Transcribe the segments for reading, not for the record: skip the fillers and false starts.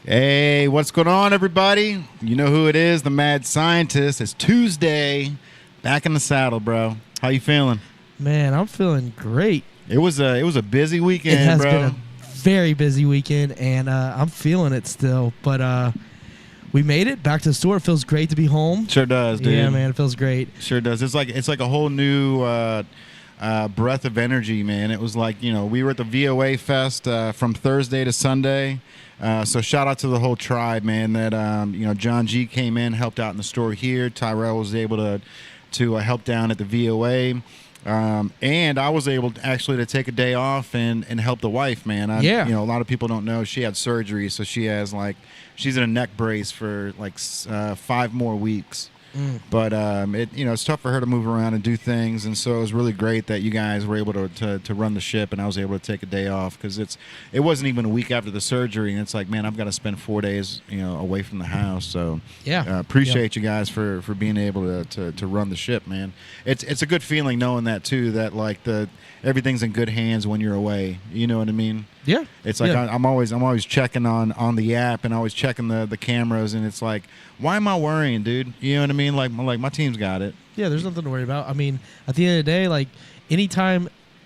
Hey, what's going on, everybody? You know who it is, the Mad Scientist. It's Tuesday, back in the saddle, bro. How you feeling? Man, I'm feeling great. It was a busy weekend, It has bro. been a very busy weekend, and I'm feeling it still. But we made it back to the store. It feels great to be home. Sure does, dude. Yeah, man, it feels great. Sure does. It's like a whole new breath of energy, man. It was like, we were at the VOA Fest from Thursday to Sunday. So shout out to the whole tribe, man. That John G came in, helped out in the store here. Tyrell was able to help down at the VOA. And I was able to take a day off and help the wife, man. Yeah. A lot of people don't know she had surgery, so she's in a neck brace for 5 more weeks. But it's tough for her to move around and do things, and so it was really great that you guys were able to run the ship, and I was able to take a day off because it wasn't even a week after the surgery, and it's like, man, I've got to spend 4 days away from the house. So appreciate you guys for being able to run the ship, man. It's a good feeling knowing that too, that everything's in good hands when you're away. You know what I mean? Yeah. It's like I'm always checking on the app and always checking the cameras, and it's like, why am I worrying, dude? You know what I mean? Like my team's got it. Yeah, there's nothing to worry about. I mean, at the end of the day,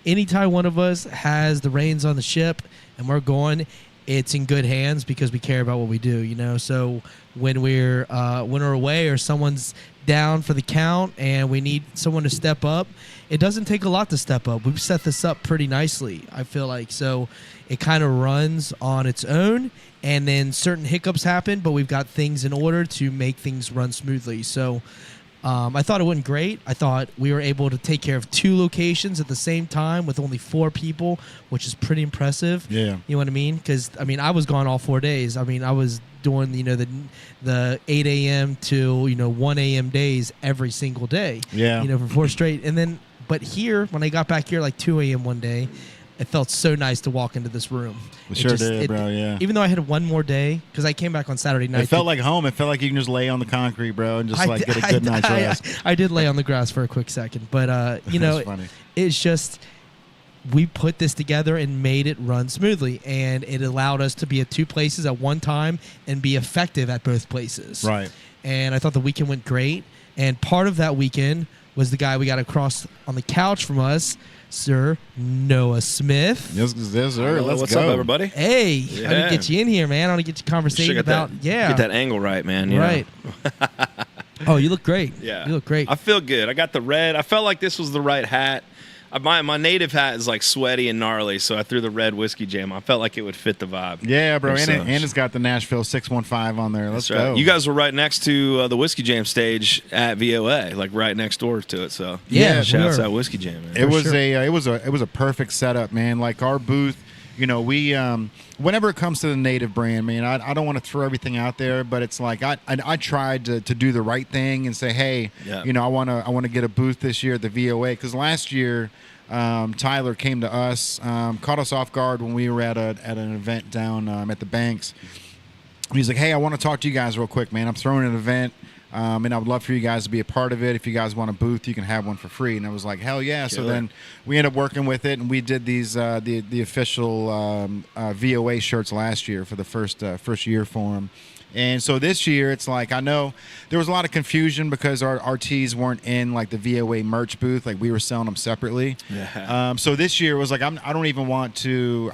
anytime one of us has the reins on the ship and we're going, it's in good hands because we care about what we do, So when we're away or someone's down for the count and we need someone to step up, it doesn't take a lot to step up. We've set this up pretty nicely, I feel like. So it kind of runs on its own, and then certain hiccups happen, but we've got things in order to make things run smoothly. So I thought it went great. I thought we were able to take care of 2 locations at the same time with only 4 people, which is pretty impressive. Yeah. You know what I mean? Because, I was gone all 4 days. I was doing, the 8 a.m. to, 1 a.m. days every single day. Yeah. For 4 straight. And then, but here, when I got back here 2 a.m. one day, it felt so nice to walk into this room. It sure did, bro, yeah. Even though I had one more day, because I came back on Saturday night. It felt like home. It felt like you can just lay on the concrete, bro, and just get a good night's rest. I did lay on the grass for a quick second. But, funny. It's just, we put this together and made it run smoothly. And it allowed us to be at 2 places at one time and be effective at both places. Right. And I thought the weekend went great. And part of that weekend was the guy we got across on the couch from us, Sir Noah Smith. Yes, sir. What's go. up, everybody? Hey, Yeah. I need to get you in here, man. I want to get you conversating about get that angle right, man. Right. Oh, you look great. Yeah, you look great. I feel good. I got the red. I felt like this was the right hat. My native hat is sweaty and gnarly, so I threw the red whiskey jam. I felt like it would fit the vibe. Yeah, bro, and it's got the Nashville 615 on there. Let's go. You guys were right next to the whiskey jam stage at VOA, right next door to it. So shout out to that whiskey jam, man. It was a perfect setup, man. Like our booth, we whenever it comes to the native brand, man, I don't want to throw everything out there, but it's like I tried to do the right thing and say, hey, I want to get a booth this year at the VOA, because last year Tyler came to us, caught us off guard when we were at an event down at the Banks. He's like, hey, I want to talk to you guys real quick, man. I'm throwing an event. And I would love for you guys to be a part of it. If you guys want a booth, you can have one for free. And I was like, hell yeah. So then we ended up working with it, and we did these the official VOA shirts last year for the first year for them. And so this year, it's like, I know there was a lot of confusion because our tees weren't in the VOA merch booth. We were selling them separately. Yeah. So this year was like, I don't even want to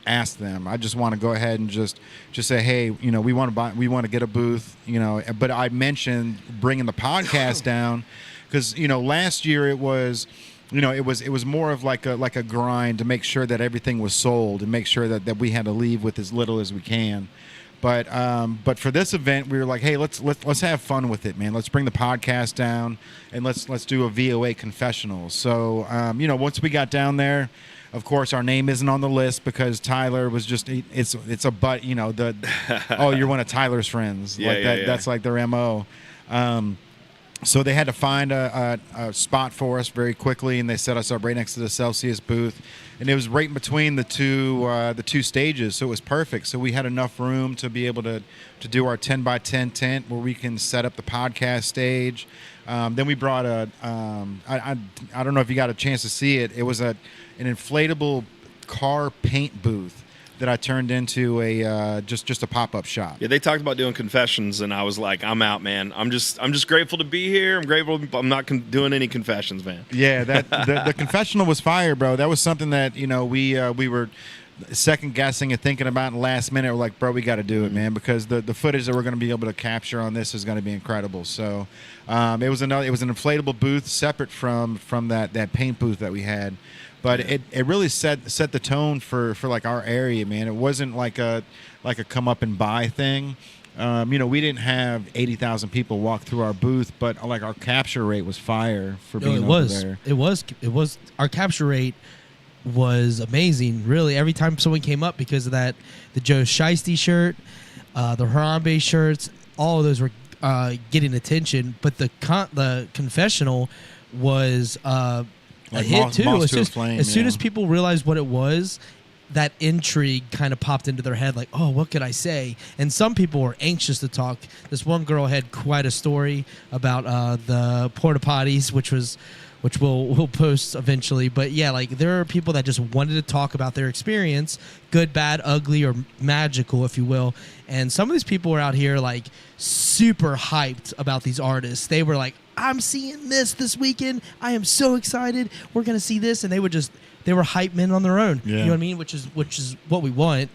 ask them. I just want to go ahead and just say, hey, we want to get a booth, but I mentioned bringing the podcast down because, last year it was, it was more of like a grind to make sure that everything was sold and make sure that we had to leave with as little as we can. But for this event, we were like, hey, let's have fun with it, man. Let's bring the podcast down and let's do a VOA confessional. So once we got down there, of course, our name isn't on the list because Tyler was just it's a but you're one of Tyler's friends. That's like their MO. So they had to find a spot for us very quickly, and they set us up right next to the Celsius booth, and it was right in between the two stages, so it was perfect. So we had enough room to be able to do our 10x10 tent where we can set up the podcast stage. Then we brought I don't know if you got a chance to see it. It was an inflatable car paint booth that I turned into a just a pop-up shop. Yeah, they talked about doing confessions, and I was like, I'm out, man. I'm just grateful to be here. I'm grateful. I'm not doing any confessions, man. Yeah, the confessional was fire, bro. That was something that we were second guessing and thinking about in the last minute. We're like, bro, we got to do it, man, because the footage that we're going to be able to capture on this is going to be incredible. So it was an inflatable booth separate from that paint booth that we had, but it really set the tone for like our area, man. It wasn't like a come up and buy thing. We didn't have 80,000 people walk through our booth, but like our capture rate was fire for being over there. It was our capture rate was amazing, really. Every time someone came up, because of that, the Joe Shiesty shirt, the Harambe shirts, all of those were getting attention. But the confessional was a hit too. As soon as people realized what it was, that intrigue kind of popped into their head, like, oh, what could I say? And some people were anxious to talk. This one girl had quite a story about the porta potties, which we'll post eventually. But yeah, like, there are people that just wanted to talk about their experience, good, bad, ugly, or magical, if you will. And some of these people were out here like super hyped about these artists. They were like, I'm seeing this weekend. I am so excited. We're gonna see this. And they were hype men on their own. Yeah. You know what I mean? Which is what we want.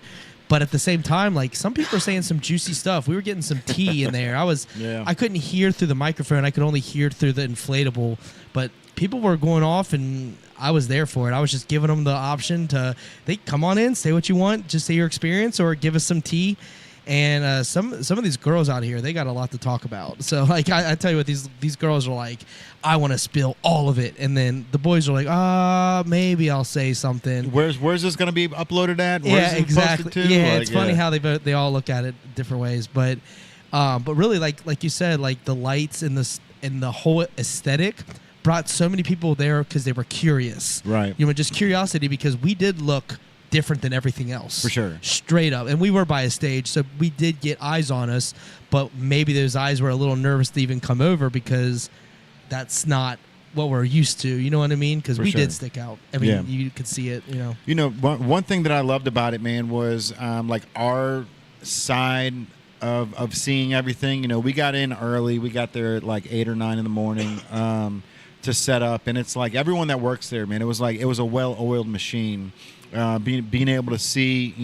But at the same time, like, some people are saying some juicy stuff. We were getting some tea in there. I couldn't hear through the microphone. I could only hear through the inflatable. But people were going off, and I was there for it. I was just giving them the option they come on in, say what you want, just say your experience, or give us some tea. And some of these girls out here, they got a lot to talk about. So, like, I tell you what, these girls are like, I want to spill all of it. And then the boys are like, maybe I'll say something. Where's this going to be uploaded at? Yeah, exactly. Yeah, it's funny how they all look at it different ways. But really, like you said, like, the lights and the whole aesthetic brought so many people there because they were curious. Right. Just curiosity, because we did look different than everything else. For sure. Straight up. And we were by a stage, so we did get eyes on us, but maybe those eyes were a little nervous to even come over, because that's not what we're used to. You know what I mean? Because we did stick out. I mean, you could see it, One thing that I loved about it, man, was like our side of seeing everything. We got in early. We got there at like 8 or 9 in the morning to set up. And it's like everyone that works there, man, it was a well-oiled machine. Being able to see,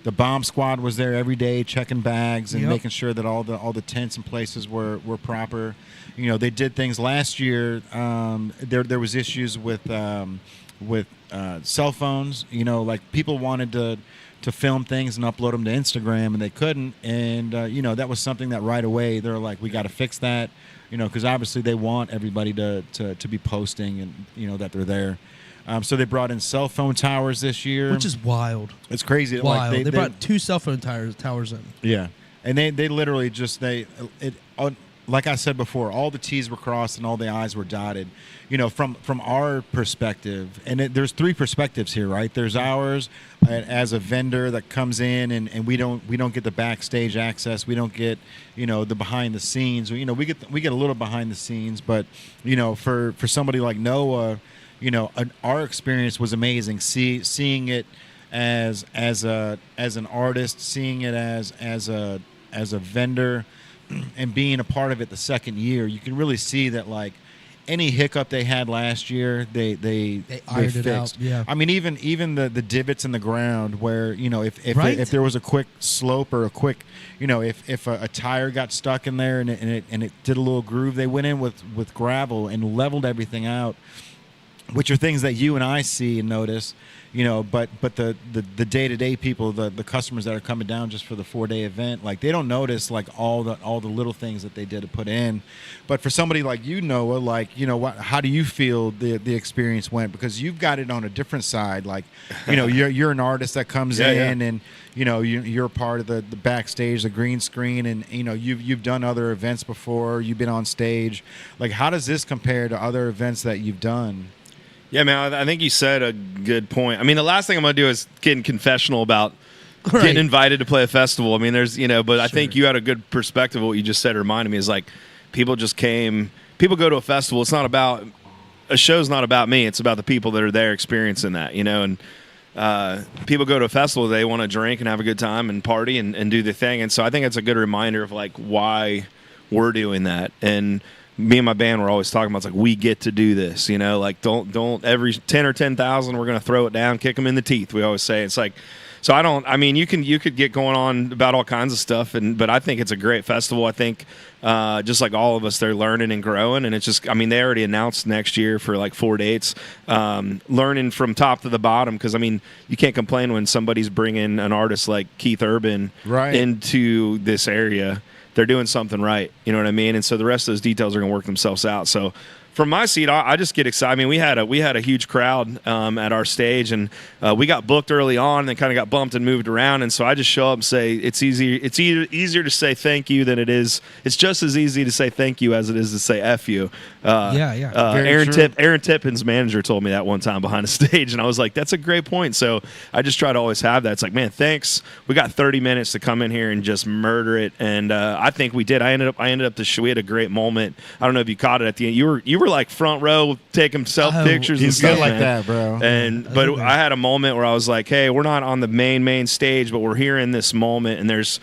the bomb squad was there every day checking bags and making sure that all the tents and places were proper. They did things last year. There was issues with cell phones. Like, people wanted to film things and upload them to Instagram, and they couldn't. And that was something that right away they're like, we got to fix that. Because obviously they want everybody to be posting and that they're there. So they brought in cell phone towers this year, which is wild. It's crazy. Wild. Like they brought 2 cell phone towers in. Yeah, and they literally just like I said before, all the T's were crossed and all the I's were dotted. From our perspective, and there's 3 perspectives here, right? There's ours as a vendor that comes in, and we don't get the backstage access. We don't get the behind the scenes. We get a little behind the scenes, but for somebody like Noah. Our experience was amazing. Seeing it as an artist, seeing it as a vendor, and being a part of it the second year, you can really see that, like, any hiccup they had last year, they ironed fixed. It out. Yeah. I mean, even the divots in the ground where if there was a quick slope or a quick if a tire got stuck in there and it did a little groove, they went in with gravel and leveled everything out. Which are things that you and I see and notice, but the day-to-day people, the customers that are coming down just for the 4-day event, like, they don't notice, like, all the little things that they did to put in. But for somebody like Noah, like, how do you feel the experience went? Because you've got it on a different side, like, you're an artist that comes in and you're part of the backstage, the green screen, and you've done other events before, you've been on stage. Like, how does this compare to other events that you've done? Yeah, man, I think you said a good point. I mean, the last thing I'm going to do is get in confessional about getting invited to play a festival. I mean, there's, but I think you had a good perspective of what you just said. It reminded me is, like, people just came. People go to a festival. It's not about, a show's not about me. It's about the people that are there experiencing that, and people go to a festival, they want to drink and have a good time and party and do the thing. And so I think it's a good reminder of like why we're doing that. And me and my band were always talking about, it's like, we get to do this, you know, like don't every 10 or 10,000, we're going to throw it down, kick them in the teeth. We always say, it's like, so I mean, you could get going on about all kinds of stuff, but I think it's a great festival. I think just like all of us, they're learning and growing, and it's just, I mean, they already announced next year for like 4 dates, learning from top to the bottom, because I mean, you can't complain when somebody's bringing an artist like Keith Urban into this area. They're doing something right, you know what I mean? And so the rest of those details are going to work themselves out. So from my seat, I just get excited. I mean, we had a huge crowd at our stage, and we got booked early on, and then kind of got bumped and moved around. And so I just show up and say it's easier to say thank you than it is. It's just as easy to say thank you as it is to say F you. Aaron Tippin's manager told me that one time behind the stage, and I was like, that's a great point. So I just try to always have that. It's like, man, thanks. We got 30 minutes to come in here and just murder it, and I think we did. I ended up we had a great moment. I don't know if you caught it at the end. You were like front row taking self pictures and stuff. He's good like that, bro. But I had a moment where I was like, hey, we're not on the main stage, but we're here in this moment, and there's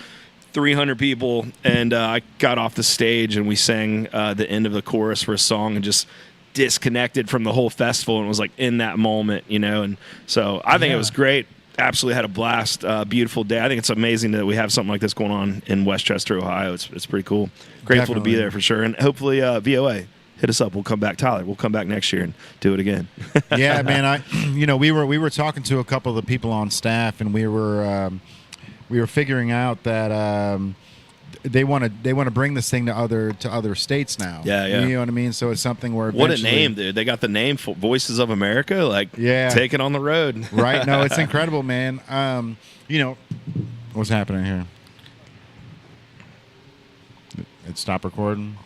300 people, and I got off the stage and we sang the end of the chorus for a song and just disconnected from the whole festival, and was like in that moment, you know. And so I think it was great. Absolutely had a blast. Beautiful day. I think it's amazing that we have something like this going on in Westchester, Ohio. It's pretty cool. Grateful to be there for sure, and hopefully VOA. Hit us up. We'll come back, Tyler. We'll come back next year and do it again. Yeah, man. We were talking to a couple of the people on staff, and we were figuring out that they want to bring this thing to other states now. Yeah. You know what I mean? So it's something where what a name, dude! They got the name for Voices of America. Like, take it on the road. Right? No, it's incredible, man. What's happening here? It stopped recording.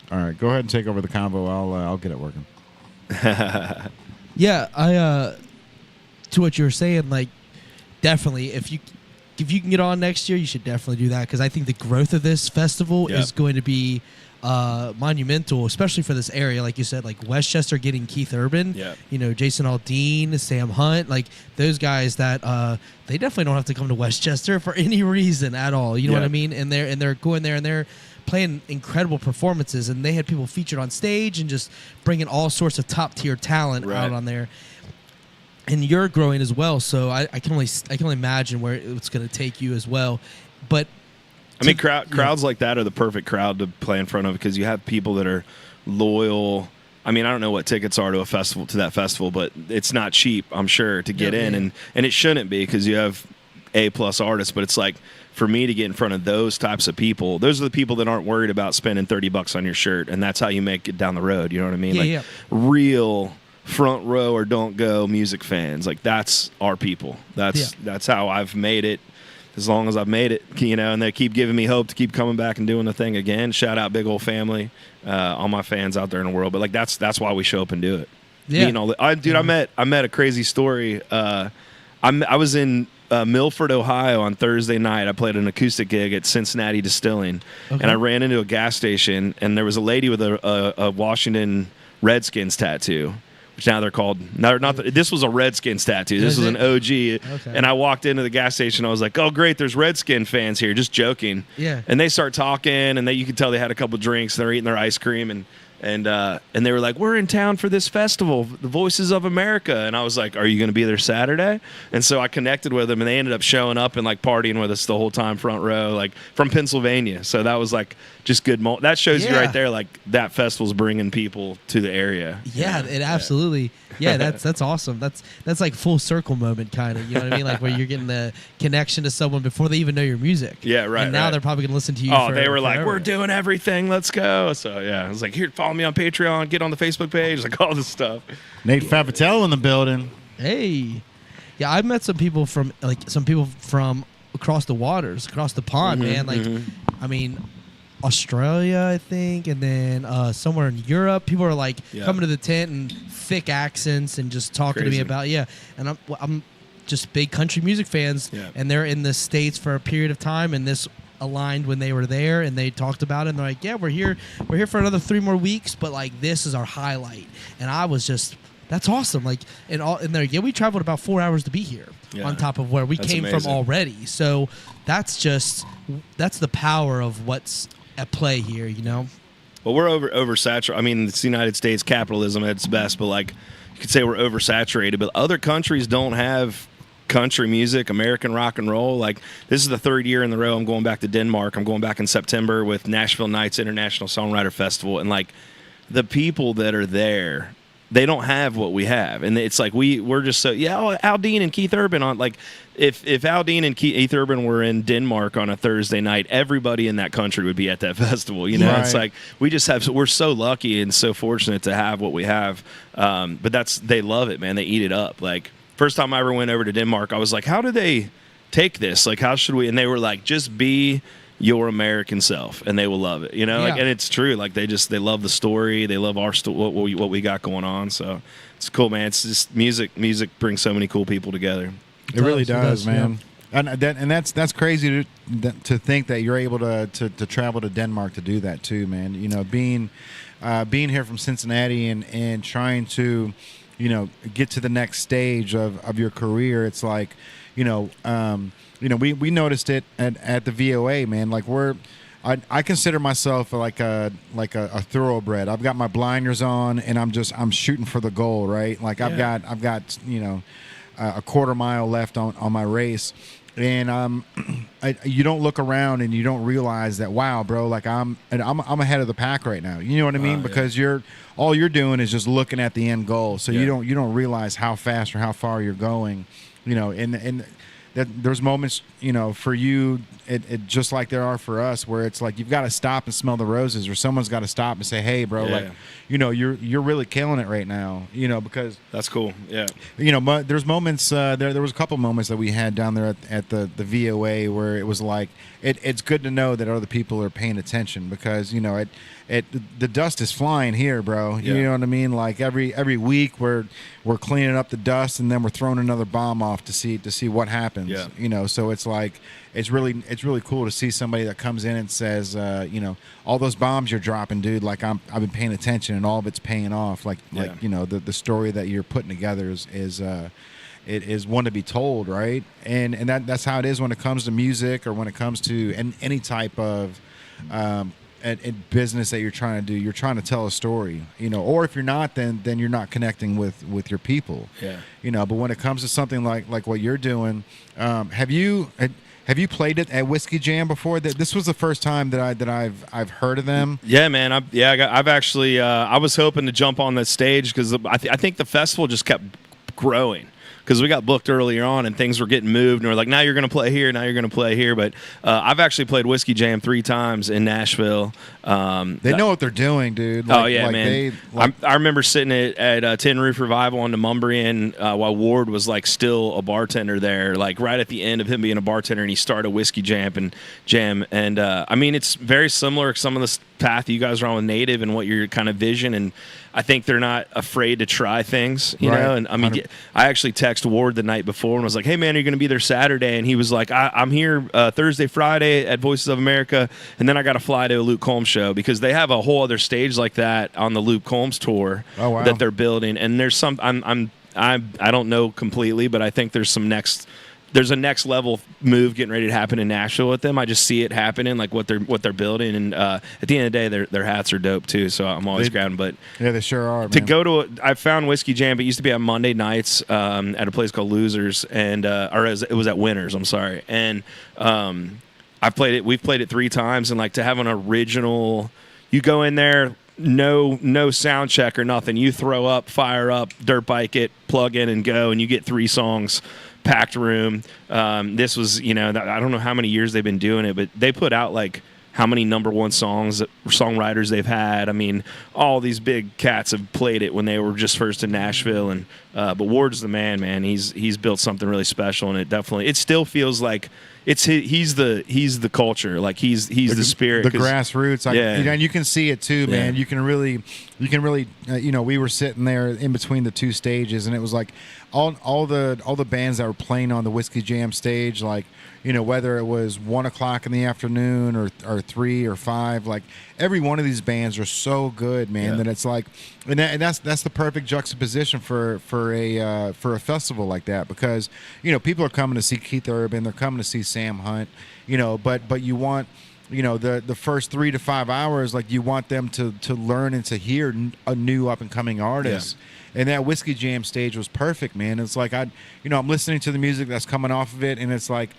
All right, go ahead and take over the convo. I'll get it working. Yeah, to what you were saying, like, definitely, if you can get on next year, you should definitely do that, because I think the growth of this festival is going to be monumental, especially for this area. Like you said, like Westchester getting Keith Urban, Jason Aldean, Sam Hunt, like those guys that they definitely don't have to come to Westchester for any reason at all. You know what I mean? And they're going there and they're playing incredible performances, and they had people featured on stage and just bringing all sorts of top tier talent out on there. And you're growing as well, so I can only imagine where it's going to take you as well. But I mean, crowds like that are the perfect crowd to play in front of, because you have people that are loyal. I mean, I don't know what tickets are to that festival, but it's not cheap, I'm sure, to get in, and it shouldn't be, because you have A+ artists. But it's like, for me to get in front of those types of people, those are the people that aren't worried about spending $30 on your shirt, and that's how you make it down the road. You know what I mean? Real front row or don't go music fans. Like, that's our people. That's how I've made it, as long as I've made it, and they keep giving me hope to keep coming back and doing the thing again. Shout out big old family, all my fans out there in the world. But like, that's why we show up and do it. I met a crazy story. I was in Milford, Ohio on Thursday night. I played an acoustic gig at Cincinnati Distilling, and I ran into a gas station, and there was a lady with a Washington Redskins tattoo, which now they're called. This was a Redskins tattoo. This was an OG. Okay. And I walked into the gas station. I was like, "Oh, great! There's Redskin fans here." Just joking. Yeah. And they start talking, and you could tell they had a couple drinks. And they're eating their ice cream, and they were like, "We're in town for this festival, the Voices of America." And I was like, "Are you going to be there Saturday?" And so I connected with them, and they ended up showing up and like partying with us the whole time, front row, like from Pennsylvania. So that was like just good. That shows you right there, like that festival's bringing people to the area. Yeah, it absolutely. Yeah, that's awesome. That's like full circle moment, kind of. You know what I mean? Like where you're getting the connection to someone before they even know your music. Yeah, right. And now they're probably gonna listen to you. Oh, they were like, "We're doing everything. Let's go." So yeah, I was like, "Here, follow me on Patreon. Get on the Facebook page." Like all this stuff. Nate Favitel in the building. Hey, yeah, I've met some people from across the waters, across the pond, man. Like, I mean, Australia, I think, and then somewhere in Europe. People are like coming to the tent and thick accents and just talking to me about and I'm just big country music fans, and they're in the States for a period of time, and this aligned when they were there, and they talked about it, and they're like, "Yeah, we're here for another 3 more weeks, but like this is our highlight." And I was just That's awesome. Like, and there, we traveled about 4 hours to be here on top of where we came from already. So that's the power of what's at play here, you know? Well, we're oversaturated. I mean, it's the United States, capitalism at its best, but like you could say we're oversaturated. But other countries don't have country music, American rock and roll. Like, this is the third year in the row I'm going back to Denmark. I'm going back in September with Nashville Nights International Songwriter Festival, and like the people that are there, they don't have what we have, and it's like we're just so Al Dean and Keith Urban on, like, if Al Dean and Keith Urban were in Denmark on a Thursday night, everybody in that country would be at that festival. You know, It's like we're so lucky and so fortunate to have what we have. But they love it, man. They eat it up. Like, first time I ever went over to Denmark, I was like, how do they take this? Like, how should we? And they were like, just be your American self, and they will love it, you know. Like, and it's true. Like, they love the story, they love our what we got going on. So it's cool, man. It's just music brings so many cool people together. It really does, man. Yeah. And that's crazy to think that you're able to travel to Denmark to do that too, man. You know, being here from Cincinnati and trying to, you know, get to the next stage of your career. It's like, you know, we noticed it at the VOA, man. Like, I consider myself like a thoroughbred. I've got my blinders on, and I'm shooting for the goal, right? Like, I've got you know, a quarter mile left on my race, and you don't look around and you don't realize that, wow, bro, like I'm ahead of the pack right now. You know what I mean? Because all you're doing is just looking at the end goal, so you don't realize how fast or how far you're going. You know, and that there's moments, you know, for you, it just like there are for us, where it's like you've got to stop and smell the roses, or someone's got to stop and say, hey, bro, like, you know, you're really killing it right now, you know, because that's cool. Yeah. You know, there's moments, there was a couple moments that we had down there at the VOA where it was like, it's good to know that other people are paying attention, because, you know, the dust is flying here, bro. You know what I mean? Like, every week we're cleaning up the dust, and then we're throwing another bomb off to see what happens. Yeah. You know, so it's like it's really cool to see somebody that comes in and says, you know, all those bombs you're dropping, dude. Like, I've been paying attention, and all of it's paying off. Like you know, the story that you're putting together is one to be told, right? And that's how it is when it comes to music, or when it comes to any type of business that you're trying to do. You're trying to tell a story, you know. Or if you're not, then you're not connecting with your people. Yeah. You know. But when it comes to something like what you're doing, have you played it at Whiskey Jam before? This was the first time that I've heard of them. Yeah, man. I've actually I was hoping to jump on that stage, because I think the festival just kept growing, because we got booked earlier on and things were getting moved, and we're like, now you're going to play here, now you're going to play here. But I've actually played Whiskey Jam 3 times in Nashville. They know what they're doing, dude. Like, man. I remember sitting at Tin Roof Revival on the Mumbrian while Ward was like still a bartender there, like right at the end of him being a bartender, and he started a Whiskey Jam. And I mean, it's very similar to some of the path you guys are on with Native and what your kind of vision, and I think they're not afraid to try things, you know. And I mean, I actually texted Ward the night before and was like, hey, man, are you going to be there Saturday? And he was like, I'm here Thursday, Friday at Voices of America, and then I got to fly to a Luke Combs show, because they have a whole other stage like that on the Luke Combs tour that they're building. And there's some I don't know completely, but I think there's a next level move getting ready to happen in Nashville with them. I just see it happening, like what they're building, and at the end of the day, their hats are dope too. So I'm always grabbing. But yeah, they sure are. To go to I found Whiskey Jam. It used to be on Monday nights at a place called Losers, and it was at Winners. I'm sorry, and I played it. We've played it 3 times, and like to have an original, you go in there. No sound check or nothing. You throw up, fire up, dirt bike it, plug in and go, and you get 3 songs. Packed room. This was, you know, I don't know how many years they've been doing it, but they put out like how many #1 songwriters they've had. I mean, all these big cats have played it when they were just first in Nashville, and but Ward's the man. He's built something really special, and it still feels like he's the culture, like he's the spirit, the grassroots. You know, and you can see it too, man. You can really you know, we were sitting there in between the 2 stages, and it was like all the bands that were playing on the Whiskey Jam stage, like, whether it was 1:00 in the afternoon or 3 or 5, like every one of these bands are so good, man, that it's like, and that's the perfect juxtaposition for a festival like that, because people are coming to see Keith Urban, they're coming to see Sam Hunt, but you want the first 3 to 5 hours, like you want them to learn and to hear a new up and coming artist. And that Whiskey Jam stage was perfect, man. It's like I'm listening to the music that's coming off of it, and it's like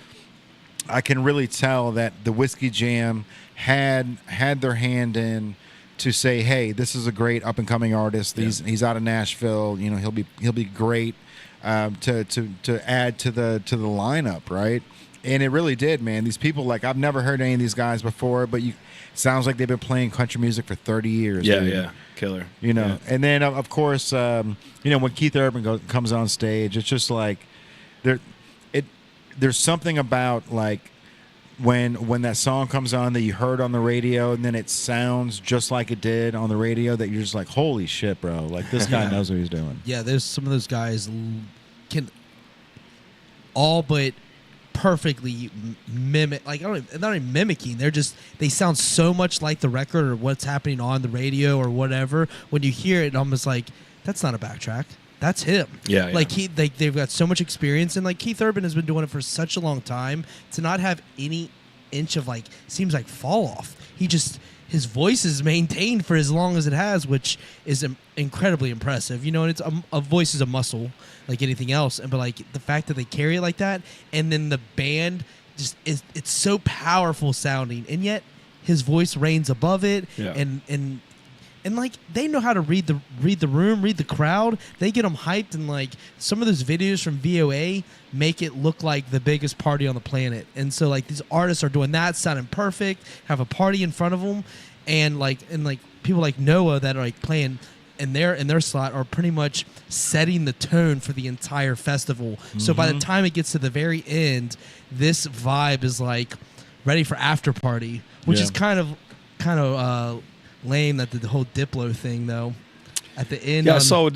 I can really tell that the Whiskey Jam had their hand in to say, hey, this is a great up and coming artist. He's out of Nashville. He'll be great to add to the lineup, right? And it really did, man. These people, like, I've never heard any of these guys before, but it sounds like they've been playing country music for 30 years. Yeah, dude. yeah, killer. And then of course, when Keith Urban comes on stage, it's just like there's something about like when that song comes on that you heard on the radio, and then it sounds just like it did on the radio, that you're just like, holy shit, bro! Like, this guy knows what he's doing. Yeah, there's some of those guys can all but perfectly mimic, like not even mimicking, they sound so much like the record or what's happening on the radio or whatever. When you hear it, almost like, that's not a backtrack, that's him. Like they've got so much experience, and like Keith Urban has been doing it for such a long time, to not have any inch of like, seems like fall off. His voice is maintained for as long as it has, which is incredibly impressive. And it's a voice is a muscle like anything else. But like the fact that they carry it like that, and then the band it's so powerful sounding, and yet his voice reigns above it. And like they know how to read the room, read the crowd. They get them hyped, and like some of those videos from VOA make it look like the biggest party on the planet. And so like these artists are doing that, sounding perfect, have a party in front of them, and like people like Noah that are like playing in their slot are pretty much setting the tone for the entire festival. Mm-hmm. So by the time it gets to the very end, this vibe is like ready for after party, which is kind of lame, that the whole Diplo thing though. At the end, I saw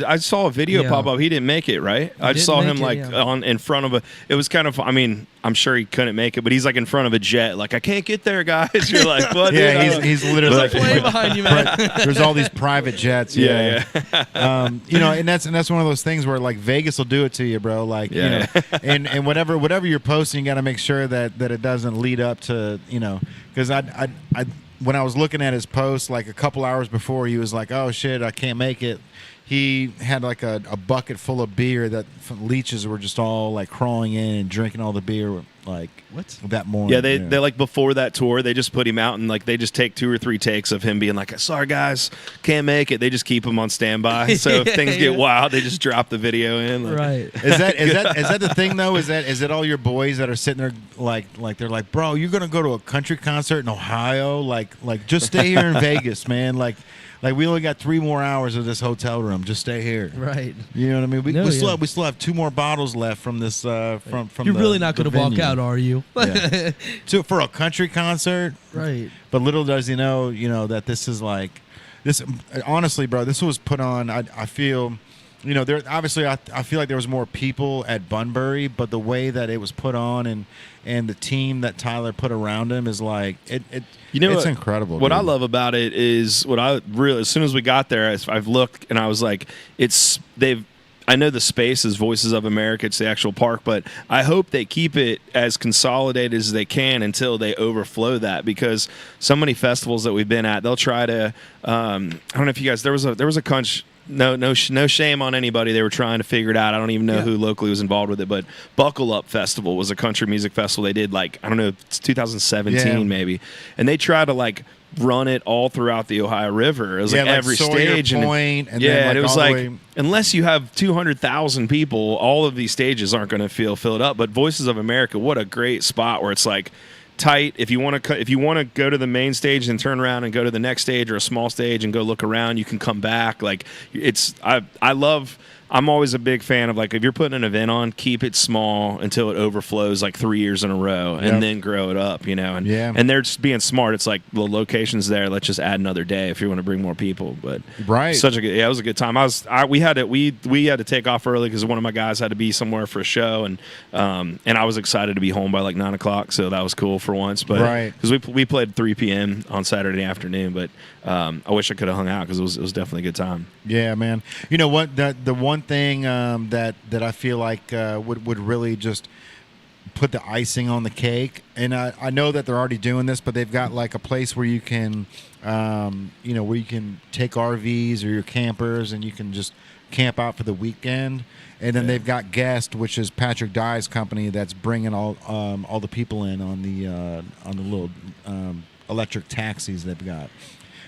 a video pop up. He didn't make it, right? I saw him on in front of a. It was kind of. I mean, I'm sure he couldn't make it, but he's like in front of a jet. Like, I can't get there, guys. You're like, what? Yeah, he's literally like way behind you, man. There's all these private jets. Yeah. And that's one of those things where like Vegas will do it to you, bro. Like, and whatever you're posting, you got to make sure that it doesn't lead up to, because I when I was looking at his post, like a couple hours before, he was like, oh, shit, I can't make it. He had like a bucket full of beer that leeches were just all like crawling in and drinking all the beer like that morning. Yeah, they like before that tour, they just put him out and like they just take 2 or 3 takes of him being like, sorry, guys, can't make it. They just keep him on standby. So if things get wild, they just drop the video in. Like. Right. Is that the thing though? Is it all your boys that are sitting there like they're like, bro, you're gonna go to a country concert in Ohio? Like just stay here in Vegas, man. Like we only got 3 more hours of this hotel room. Just stay here. Right. You know what I mean? We still have 2 more bottles left from this. From you're really not going to walk out, are you? Yeah. For a country concert, right? But little does he know, that this is like this. Honestly, bro, this was put on. I feel, there obviously I feel like there was more people at Bunbury, but the way that it was put on and the team that Tyler put around him is like it's incredible. What dude. I love about it is as soon as we got there, I've looked and I was like, I know the space is Voices of America, it's the actual park, but I hope they keep it as consolidated as they can until they overflow that, because so many festivals that we've been at, they'll try to I don't know if you guys, there was a country. No shame on anybody. They were trying to figure it out. I don't even know who locally was involved with it, but Buckle Up Festival was a country music festival. They did like, I don't know, it's 2017 maybe, and they tried to like run it all throughout the Ohio River. It was like every stage, and it was like unless you have 200,000 people, all of these stages aren't going to feel filled up. But Voices of America, what a great spot where it's like tight. If you want to go to the main stage and turn around and go to the next stage or a small stage and go look around, you can come back. Like I'm always a big fan of, like, if you're putting an event on, keep it small until it overflows like 3 years in a row, and then grow it up, And they're just being smart. It's like the location's there. Let's just add another day if you want to bring more people. But it was a good time. We had to take off early because one of my guys had to be somewhere for a show, and I was excited to be home by like 9 o'clock, so that was cool for once. But because we played 3 p.m. on Saturday afternoon, but I wish I could have hung out because it was definitely a good time. Yeah, man. You know what? The one thing that I feel like would really just put the icing on the cake, and I know that they're already doing this, but they've got like a place where you can, where you can take RVs or your campers and you can just camp out for the weekend. And then they've got Guest, which is Patrick Dye's company, that's bringing all the people in on the little electric taxis they've got.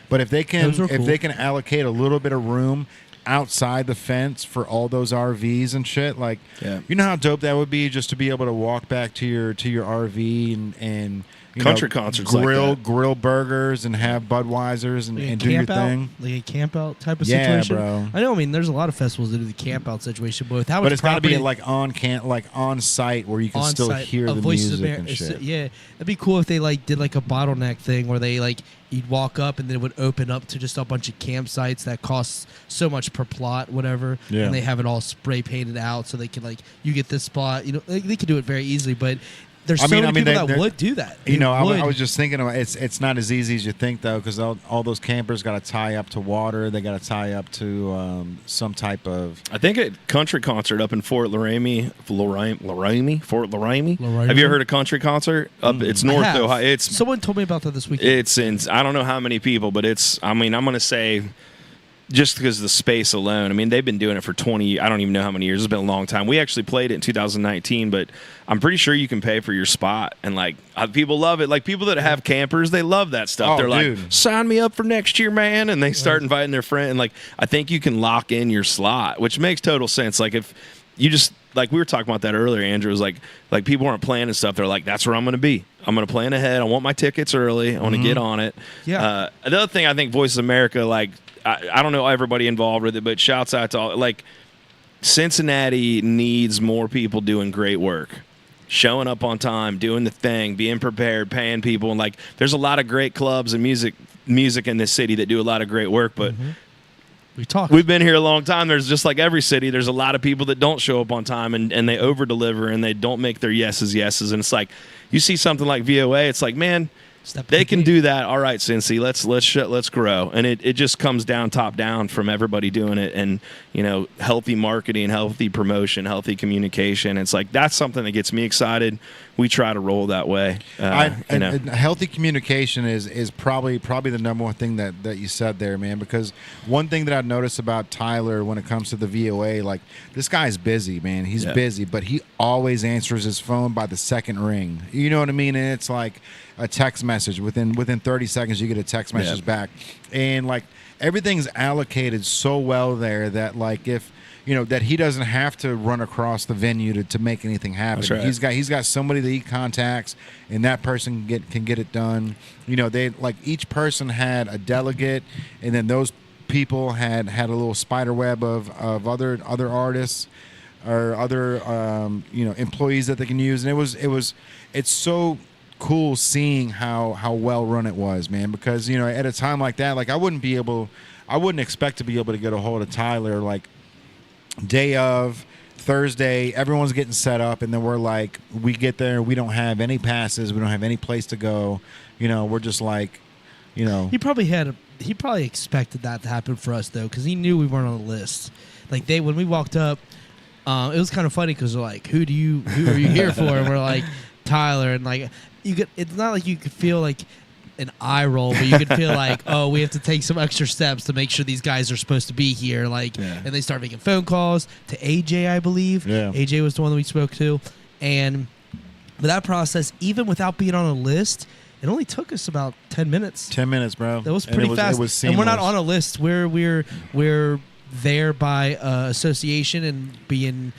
But if they can allocate a little bit of room outside the fence for all those RVs and shit, like, you know how dope that would be, just to be able to walk back to your RV and country concerts, grill burgers and have Budweisers and do your thing, like a camp out type of situation. Bro. I know. I mean, there's a lot of festivals that do the camp out situation, but it's got to be like on site where you can still hear the music and shit. Yeah, it'd be cool if they like did like a bottleneck thing where they like you'd walk up and then it would open up to just a bunch of campsites that costs so much per plot, whatever. Yeah. And they have it all spray painted out so they can like you get this spot. They could do it very easily, but. There's so many people that would do that. I was just thinking about it's not as easy as you think, though, because all those campers got to tie up to water. They got to tie up to some type of. I think a country concert up in Fort Loramie. Have you ever heard a country concert? It's North Ohio. Someone told me about that this weekend. I don't know how many people, but I'm going to say. Just because of the space alone. I mean, they've been doing it for 20, I don't even know how many years. It's been a long time. We actually played it in 2019, but I'm pretty sure you can pay for your spot. And, like, people love it. Like, people that have campers, they love that stuff. They're like, sign me up for next year, man. And they start inviting their friend. And, like, I think you can lock in your slot, which makes total sense. Like, if you just, like, we were talking about that earlier, Andrew, was like people aren't planning stuff. They're like, that's where I'm going to be. I'm going to plan ahead. I want my tickets early. I want to get on it. Yeah. Another thing I think Voice of America, like, I don't know everybody involved with it, but shouts out to all. Like, Cincinnati needs more people doing great work, showing up on time, doing the thing, being prepared, paying people. And, like, there's a lot of great clubs and music in this city that do a lot of great work, but we've been here a long time. There's just like every city, there's a lot of people that don't show up on time and they over deliver and they don't make their yeses. And it's like, you see something like VOA, it's like, man, they can do that. All right, Cincy, let's grow. And it just comes down, top down from everybody doing it. And, healthy marketing, healthy promotion, healthy communication. It's like, that's something that gets me excited. We try to roll that way. And healthy communication is probably the number one thing that you said there, man, because one thing that I've noticed about Tyler when it comes to the VOA, like, this guy's busy, man. He's busy, but he always answers his phone by the second ring. You know what I mean? And it's like a text message. Within 30 seconds, you get a text message back. And, like, everything's allocated so well there that, like, if that he doesn't have to run across the venue to make anything happen. That's right. He's got somebody that he contacts, and that person can get it done. They, like, each person had a delegate, and then those people had a little spider web of other artists or other employees that they can use, and it's so cool seeing how well run it was, man, because at a time like that, like, I wouldn't expect to be able to get a hold of Tyler, like, day of Thursday, everyone's getting set up, and then we're like, we get there, we don't have any passes, we don't have any place to go, we're just like, he probably expected that to happen for us, though, because he knew we weren't on the list. Like, when we walked up, it was kind of funny because they're like, who are you here for? And we're like, Tyler. And, like, it's not like you could feel like an eye roll, but you could feel like, oh, we have to take some extra steps to make sure these guys are supposed to be here. Like, and they start making phone calls to AJ, I believe. Yeah. AJ was the one that we spoke to. And but that process, even without being on a list, it only took us about 10 minutes. 10 minutes, bro. That was pretty fast. It was seamless. And we're not on a list. We're there by association and being,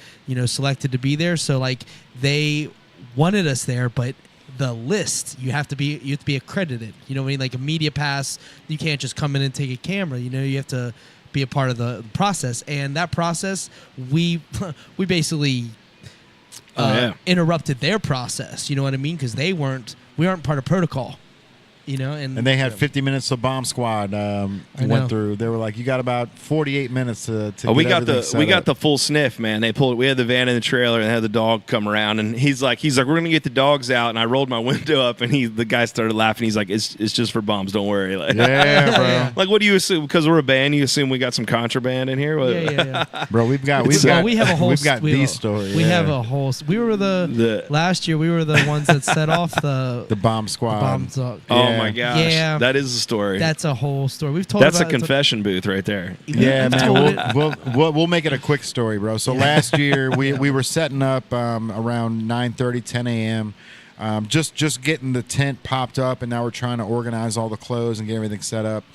selected to be there. So, like, they wanted us there, but the list. You have to be accredited. You know what I mean? Like a media pass. You can't just come in and take a camera. You know, you have to be a part of the process. And that process, we basically interrupted their process. You know what I mean? Because we aren't part of protocol. You know, and they had 50 minutes of bomb squad went through. They were like, you got about 48 minutes to we get got everything set up. the full sniff, man. We had the van in the trailer and had the dog come around, and he's like, we're gonna get the dogs out, and I rolled my window up, and the guy started laughing. He's like, it's just for bombs, don't worry. Like, yeah, bro. Like, what do you assume? Because we're a band, you assume we got some contraband in here? Yeah. Bro, we have a whole. We've got these stories. We have a whole. We were last year. We were the ones that set off the bomb squad. Oh my gosh. Yeah. That is a story. That's a whole story. We've told. That's a confession booth right there. Yeah, man. We'll make it a quick story, bro. So last year we were setting up around 9:30, 10 a.m. Just getting the tent popped up, and now we're trying to organize all the clothes and get everything set up.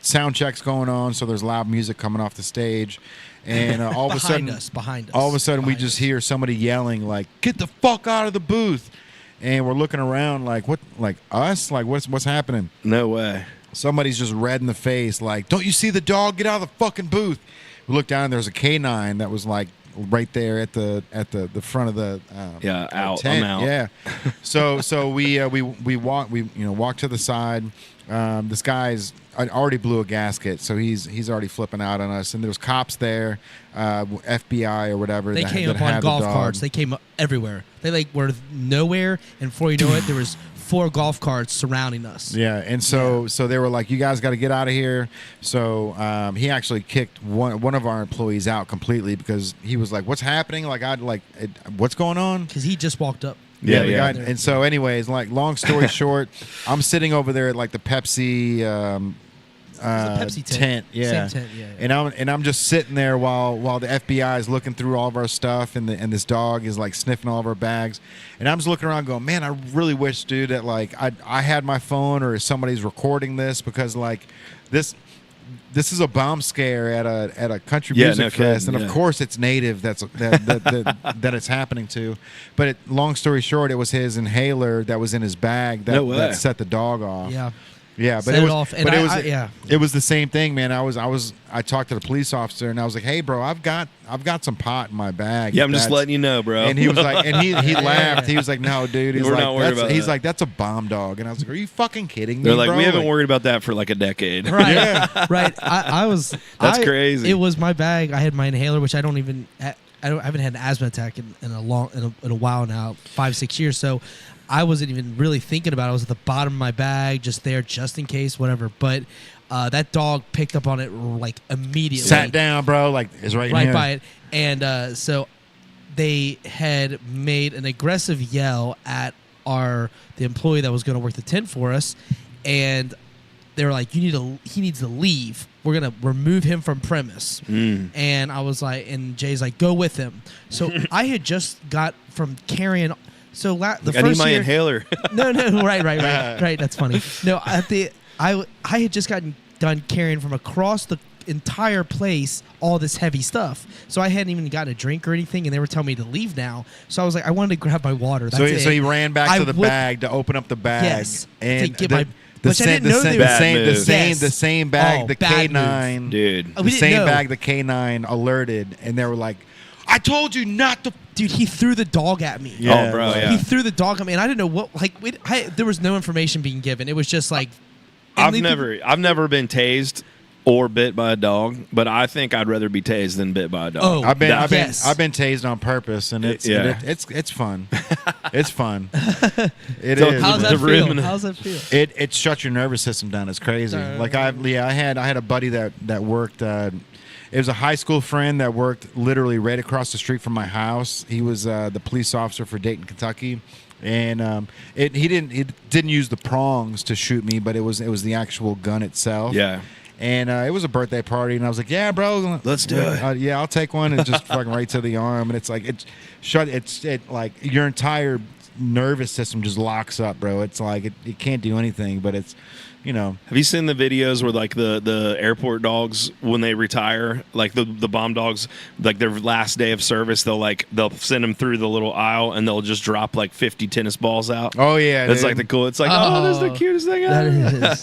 Sound checks going on, so there's loud music coming off the stage, and all of a sudden, behind us, all of a sudden we just hear somebody yelling like, "Get the fuck out of the booth!" And we're looking around like, what? Like us? Like what's happening? No way. Somebody's just red in the face, like, "Don't you see the dog? Get out of the fucking booth!" We looked down, and there's a canine that was like right there at the front of the out. tent. I'm out. Yeah. So we walk to the side. This guy's already blew a gasket, so he's already flipping out on us. And there was cops there, FBI or whatever. They came up on golf carts. They came up everywhere. They were nowhere, and before you know it, there was 4 golf carts surrounding us. Yeah, and so they were like, "You guys got to get out of here." So he actually kicked one of our employees out completely because he was like, "What's happening? What's going on?" Because he just walked up. Yeah. And so, anyways, like, long story short, I'm sitting over there at like the Pepsi. Pepsi tent. Yeah. Same tent, yeah. And I'm just sitting there while the FBI is looking through all of our stuff, and this dog is like sniffing all of our bags, and I'm just looking around going, man, I really wish, dude, that like I had my phone or somebody's recording this, because like this is a bomb scare at a country music fest, and of course it's native that it's happening to. But long story short, it was his inhaler that was in his bag that set the dog off. Yeah, but it was the same thing, man. I talked to the police officer, and I was like, "Hey, bro, I've got some pot in my bag." Yeah, I'm just letting you know, bro. And he was like, and he laughed. He was like, "No, dude." We're not worried about that. He's like, "That's a bomb dog," and I was like, "Are you fucking kidding me?" They're like, bro? "We haven't worried about that for like a decade." Right, yeah. Right. That's crazy. It was my bag. I had my inhaler, which I haven't had an asthma attack in a while now, 5-6 years. So I wasn't even really thinking about it. I was at the bottom of my bag, just there, just in case, whatever. But that dog picked up on it like immediately. Sat down, bro. Like, it's right here. By it. And so they had made an aggressive yell at the employee that was going to work the tent for us, and they were like, he needs to leave. We're going to remove him from premise. And I was like, and Jay's like, go with him. So I had just got from carrying. So the first I need my year, inhaler. No, right. That's funny. No, I had just gotten done carrying from across the entire place all this heavy stuff. So I hadn't even gotten a drink or anything, and they were telling me to leave now. So I was like, I wanted to grab my water. So he ran back to the bag to open up the bag. Yes, and to get my. Which I didn't know they were the same bag, the K9, move. Dude. The same bag, the K9 alerted, and they were like, "I told you not to." Dude, he threw the dog at me. Yeah, bro. Yeah. He threw the dog at me, and I didn't know what. Like, there was no information being given. It was just like. I've never been tased or bit by a dog, but I think I'd rather be tased than bit by a dog. Oh, I've been tased on purpose, and it's fun. It's fun. It is. How's that feel? How's that feel? It shuts your nervous system down. It's crazy. Like I had a buddy that worked. It was a high school friend that worked literally right across the street from my house. He was the police officer for Dayton, Kentucky. And he didn't use the prongs to shoot me, but it was the actual gun itself. Yeah. And it was a birthday party, and I was like, "Yeah, bro, let's do it." Yeah, I'll take one, and just fucking right to the arm, and it's like it like your entire nervous system just locks up, bro. It's like it can't do anything, but Have you seen the videos where like the airport dogs when they retire, like the bomb dogs, like their last day of service, they'll send them through the little aisle and they'll just drop like 50 tennis balls out. Oh yeah, it's like the cool. It's like this is the cutest thing ever. That is.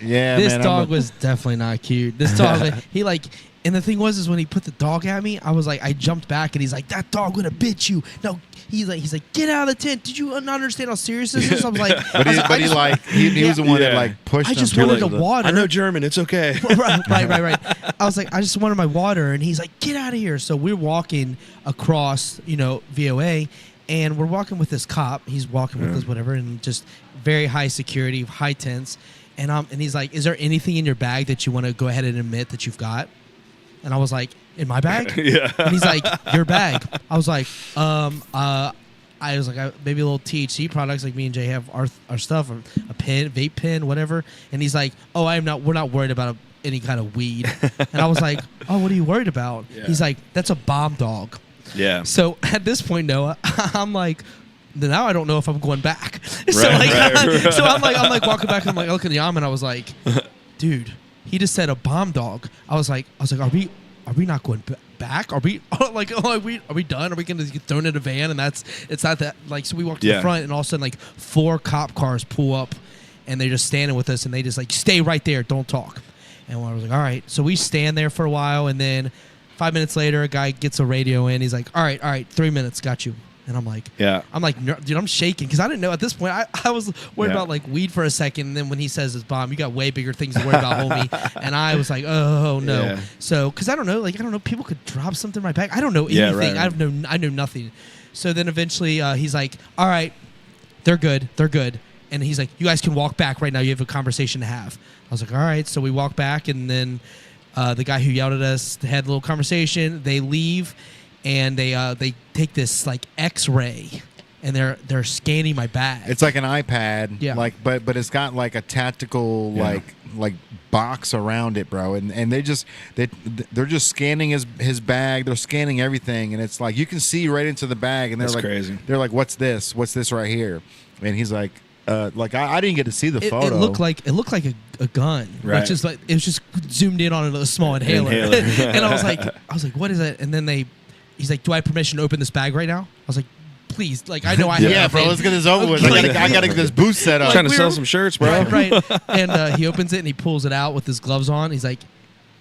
Yeah, this man, dog was definitely not cute. This dog, he like. And the thing was, is when he put the dog at me, I was like, I jumped back, and he's like, "That dog would have bit you." No, he's like, "Get out of the tent." Did you not understand how serious this is? I was like, he was the one that like pushed. I just him wanted the water. I know German. It's okay. right. I was like, I just wanted my water, and he's like, "Get out of here." So we're walking across, VOA, and we're walking with this cop. He's walking with us, whatever, and just very high security, high tense. And he's like, "Is there anything in your bag that you want to go ahead and admit that you've got?" And I was like, "In my bag?" Yeah. And he's like, "Your bag." I was like, maybe a little THC products, like me and Jay have our stuff, or a pen, vape pen, whatever. And he's like, "Oh, we're not worried about any kind of weed." And I was like, "Oh, what are you worried about?" Yeah. He's like, "That's a bomb dog." Yeah. So at this point, Noah, I'm like, now I don't know if I'm going back. So I'm like walking back, and I'm like, look at the arm, and I was like, dude. He just said a bomb dog. I was like, are we not going back? Are we are we done? Are we going to get thrown in a van? And it's not that like. So we walk to the front, and all of a sudden like 4 cop cars pull up, and they're just standing with us, and they just like stay right there, don't talk. And I was like, all right. So we stand there for a while, and then 5 minutes later, a guy gets a radio in. He's like, all right, 3 minutes, got you. And I'm like, dude, I'm shaking because I didn't know at this point. I was worried about like weed for a second, and then when he says it's bomb, you got way bigger things to worry about, homie. And I was like, oh no. Yeah. So because I don't know, people could drop something in my bag. I don't know anything. Yeah, right. I know nothing. So then eventually he's like, all right, they're good. And he's like, you guys can walk back right now. You have a conversation to have. I was like, all right. So we walk back, and then the guy who yelled at us had a little conversation. They leave. And they take this like X-ray, and they're scanning my bag. It's like an iPad, but it's got like a tactical like box around it, bro. And they're just scanning his bag. They're scanning everything, and it's like you can see right into the bag. And they're crazy. They're like, "What's this? What's this right here?" And he's like, I didn't get to see the photo. It looked like a gun. Right. Just like it was just zoomed in on a small inhaler. And I was like, what is it? And then he's like, do I have permission to open this bag right now? I was like, please. Like, I know I have. Yeah, bro, let's get this over with. I got to get this booth set up. Trying to sell some shirts, bro. Right. And he opens it and he pulls it out with his gloves on. He's like,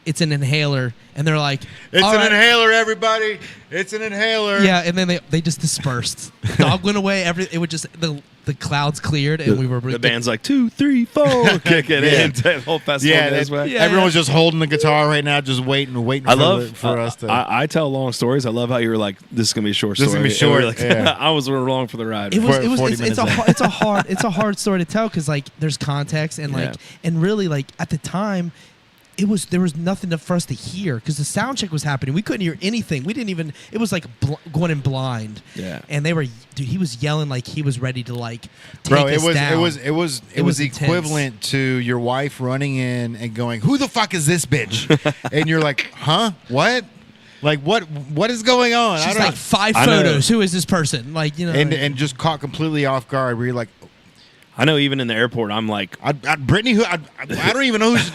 it's an inhaler. And they're like, it's an inhaler, everybody. It's an inhaler. Yeah, and then they just dispersed. The dog went away. It would just the clouds cleared, and we were. The band's like 2, 3, 4, kick it in. The whole festival. Everyone's just holding the guitar right now, just waiting for us to. I tell long stories. I love how you were like, "This is gonna be a short story." This is gonna be short. Like, I was along for the ride. It's a hard story to tell because like there's context and like and really like at the time. There was nothing for us to hear because the sound check was happening. We couldn't hear anything. We didn't even. It was like going in blind. Yeah. And he was yelling like he was ready to like take Bro, us down. It was equivalent to your wife running in and going, "Who the fuck is this bitch?" And you're like, "Huh? What? Like what is going on?" She's like 5 photos. Who is this person? Like and just caught completely off guard. Where you're like. I know even in the airport, I'm like... Brittany, I don't even know who's...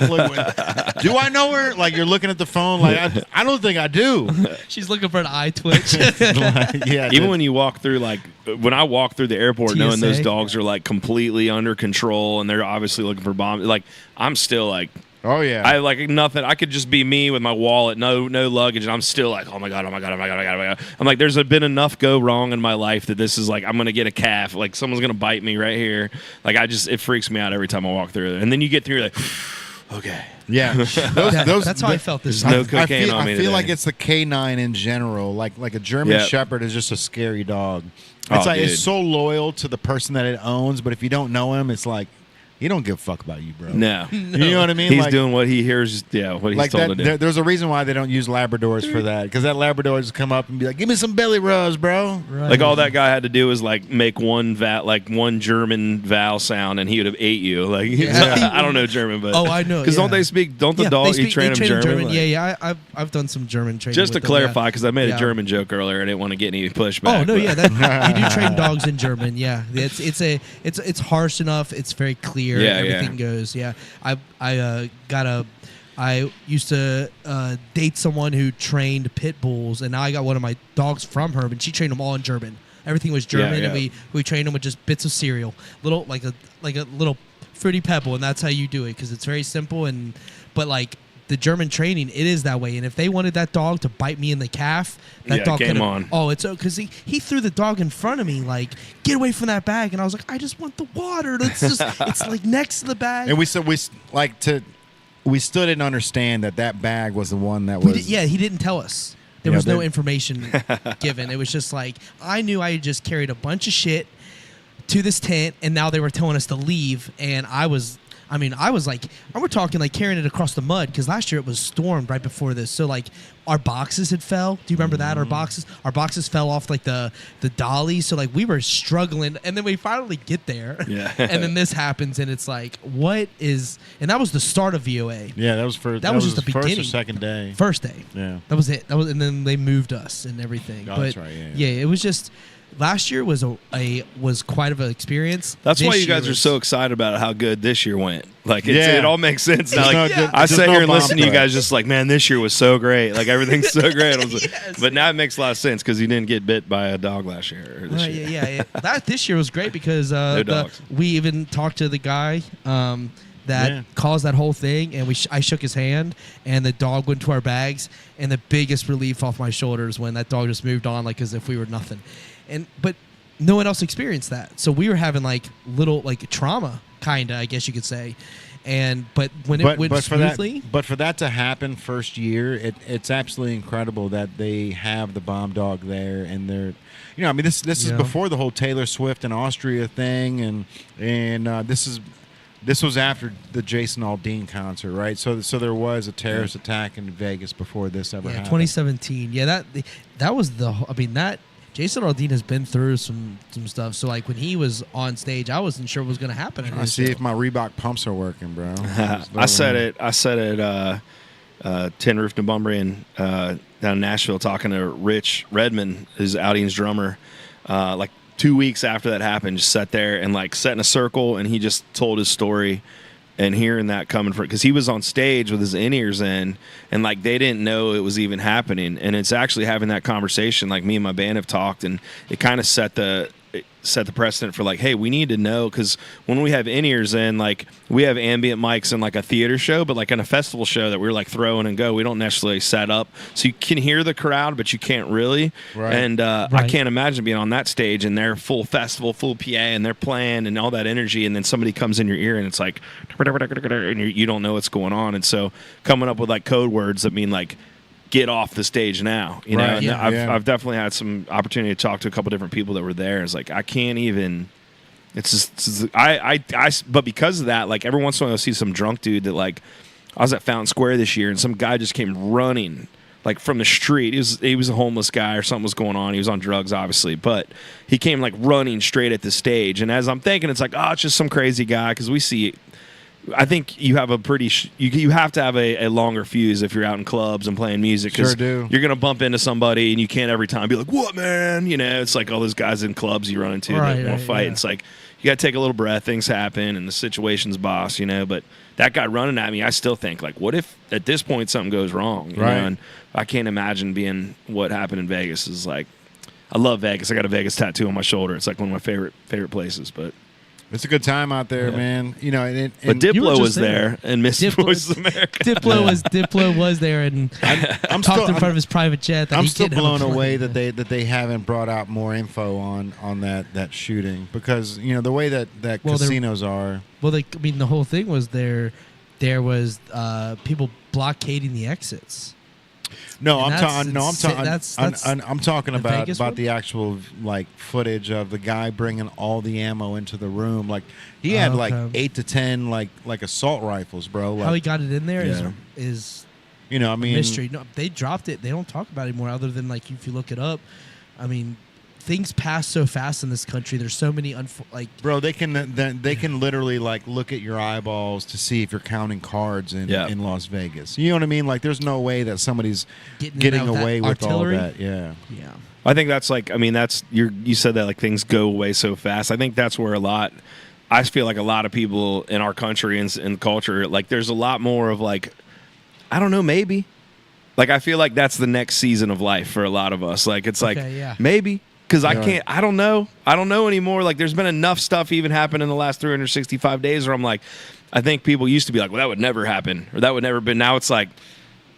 do I know her? Like, you're looking at the phone, like, I don't think I do. She's looking for an eye twitch. Even when you walk through, like... When I walk through the airport TSA. Knowing those dogs are, like, completely under control and they're obviously looking for bombs, like, I'm still, like... Oh yeah, I like nothing. I could just be me with my wallet, no luggage, and I'm still like, oh my god. I'm like, there's been enough go wrong in my life that this is like, I'm gonna get a calf, like someone's gonna bite me right here. Like it freaks me out every time I walk through there. And then you get through, you're like, okay, yeah. That's how I felt this time. No cocaine on me. I feel like it's the canine in general. Like a German Shepherd is just a scary dog. It's it's so loyal to the person that it owns, but if you don't know him, it's like. He don't give a fuck about you, bro. No. You know what I mean? He's doing what he hears, what he's like told to do. There's a reason why they don't use Labradors for that, because that Labrador just come up and be like, "Give me some belly rubs, bro." Right. Like all that guy had to do was like make one German vowel sound, and he would have ate you. Like I don't know German, but I know because don't the dogs you train them German? Like, yeah. I've done some German training. Just to clarify, because I made a German joke earlier, I didn't want to get any pushback. Oh no, you do train dogs in German. Yeah, it's harsh enough. It's very clear. year everything goes. Yeah, I used to date someone who trained pit bulls, and now I got one of my dogs from her, and she trained them all in German. Everything was German, and we trained them with just bits of cereal, little like a little fruity pebble, and that's how you do it because it's very simple. But like the German training, it is that way. And if they wanted that dog to bite me in the calf, that dog game on. Oh, it's because he threw the dog in front of me, like, get away from that bag, and I was like, I just want the water. It's like next to the bag. And we still didn't understand that bag was the one that was. He didn't tell us. There was no information given. It was just like, I knew I had just carried a bunch of shit to this tent, and now they were telling us to leave, and I was like, we're talking like carrying it across the mud because last year it was stormed right before this. So like our boxes had fell. Do you remember that? Our boxes fell off like the dolly. So like we were struggling, and then we finally get there. Yeah. And then this happens, and it's like, what is? And that was the start of VOA. Yeah, that was just the beginning. First or second day. First day. Yeah. That was it. And then they moved us and everything. Oh, that's right. Yeah, it was just. Last year was was quite of an experience. That's why you guys are so excited about how good this year went. Like it all makes sense now. Like, I sat here and listened to you guys just like, man, this year was so great. Like everything's so great. I was like, but now it makes a lot of sense because you didn't get bit by a dog last year. Or this year. Yeah. This year was great because we even talked to the guy that caused that whole thing, and I shook his hand, and the dog went to our bags, and the biggest relief off my shoulders when that dog just moved on, like as if we were nothing. But no one else experienced that, so we were having like little like trauma, kinda, I guess you could say. But when it went smoothly, for that to happen first year, it's absolutely incredible that they have the bomb dog there, and they're, I mean, this is before the whole Taylor Swift and Austria thing, and this was after the Jason Aldean concert, right? So there was a terrorist attack in Vegas before this ever happened. 2017. Yeah, that was that Jason Aldean has been through some stuff. So like when he was on stage, I wasn't sure what was going to happen. I see if my Reebok pumps are working, bro. I said it. Tin Roof and Bumbrian down in Nashville, talking to Rich Redmond, who's Aldean's drummer, like 2 weeks after that happened, just sat there and like sat in a circle, and he just told his story. And hearing that coming from, because he was on stage with his in-ears in, and like they didn't know it was even happening. And it's actually having that conversation, like me and my band have talked, and it kind of set the precedent for like, hey, we need to know, because when we have in-ears in, like we have ambient mics in like a theater show, but like in a festival show that we're like throwing and go, we don't necessarily set up, so you can hear the crowd but you can't really. Right. And I can't imagine being on that stage and they're full festival, full PA, and they're playing and all that energy, and then somebody comes in your ear and it's like and you don't know what's going on. And so coming up with like code words that mean like get off the stage now, you know. And I've definitely had some opportunity to talk to a couple different people that were there. It's like I can't even. It's just but because of that, like every once in a while I see some drunk dude that, like, I was at Fountain Square this year and some guy just came running like from the street. He was a homeless guy or something was going on. He was on drugs, obviously, but he came like running straight at the stage. And as I'm thinking, it's like, oh, it's just some crazy guy, because we see. I think you have a pretty you have to have a longer fuse if you're out in clubs and playing music, because you're gonna bump into somebody and you can't every time be like, what, man, you know. It's like all those guys in clubs you run into that want to fight. It's like you gotta take a little breath, things happen, and the situation's boss, you know. But that guy running at me, I still think like, what if at this point something goes wrong, you know? And I can't imagine being what happened in Vegas. Is like, I love Vegas. I got a Vegas tattoo on my shoulder. It's like one of my favorite places. But it's a good time out there, man. You know, but Diplo was there and missed Voices of America. Diplo was there and I'm talked in front of his private jet. I'm still blown away that they haven't brought out more info on that shooting, because you know the way that casinos are. Well, I mean, the whole thing was there was people blockading the exits. No, I'm talking about the actual like footage of the guy bringing all the ammo into the room. Like he had like 8 to 10 like assault rifles, bro. Like, how he got it in there is you know, I mean, mystery. No, they dropped it. They don't talk about it anymore, other than like if you look it up. I mean, things pass so fast in this country. There's so many bro, they can literally like look at your eyeballs to see if you're counting cards in Las Vegas. You know what I mean? Like there's no way that somebody's getting away with artillery. All that. Yeah. I think that's like, I mean, that's you said that like things go away so fast. I think that's where a lot. I feel like a lot of people in our country and culture, like there's a lot more of like, I don't know, maybe. Like I feel like that's the next season of life for a lot of us. Like it's maybe. Because I don't know anymore. Like there's been enough stuff even happen in the last 365 days where I'm like, I think people used to be like, well, that would never happen or that would never be. Now it's like,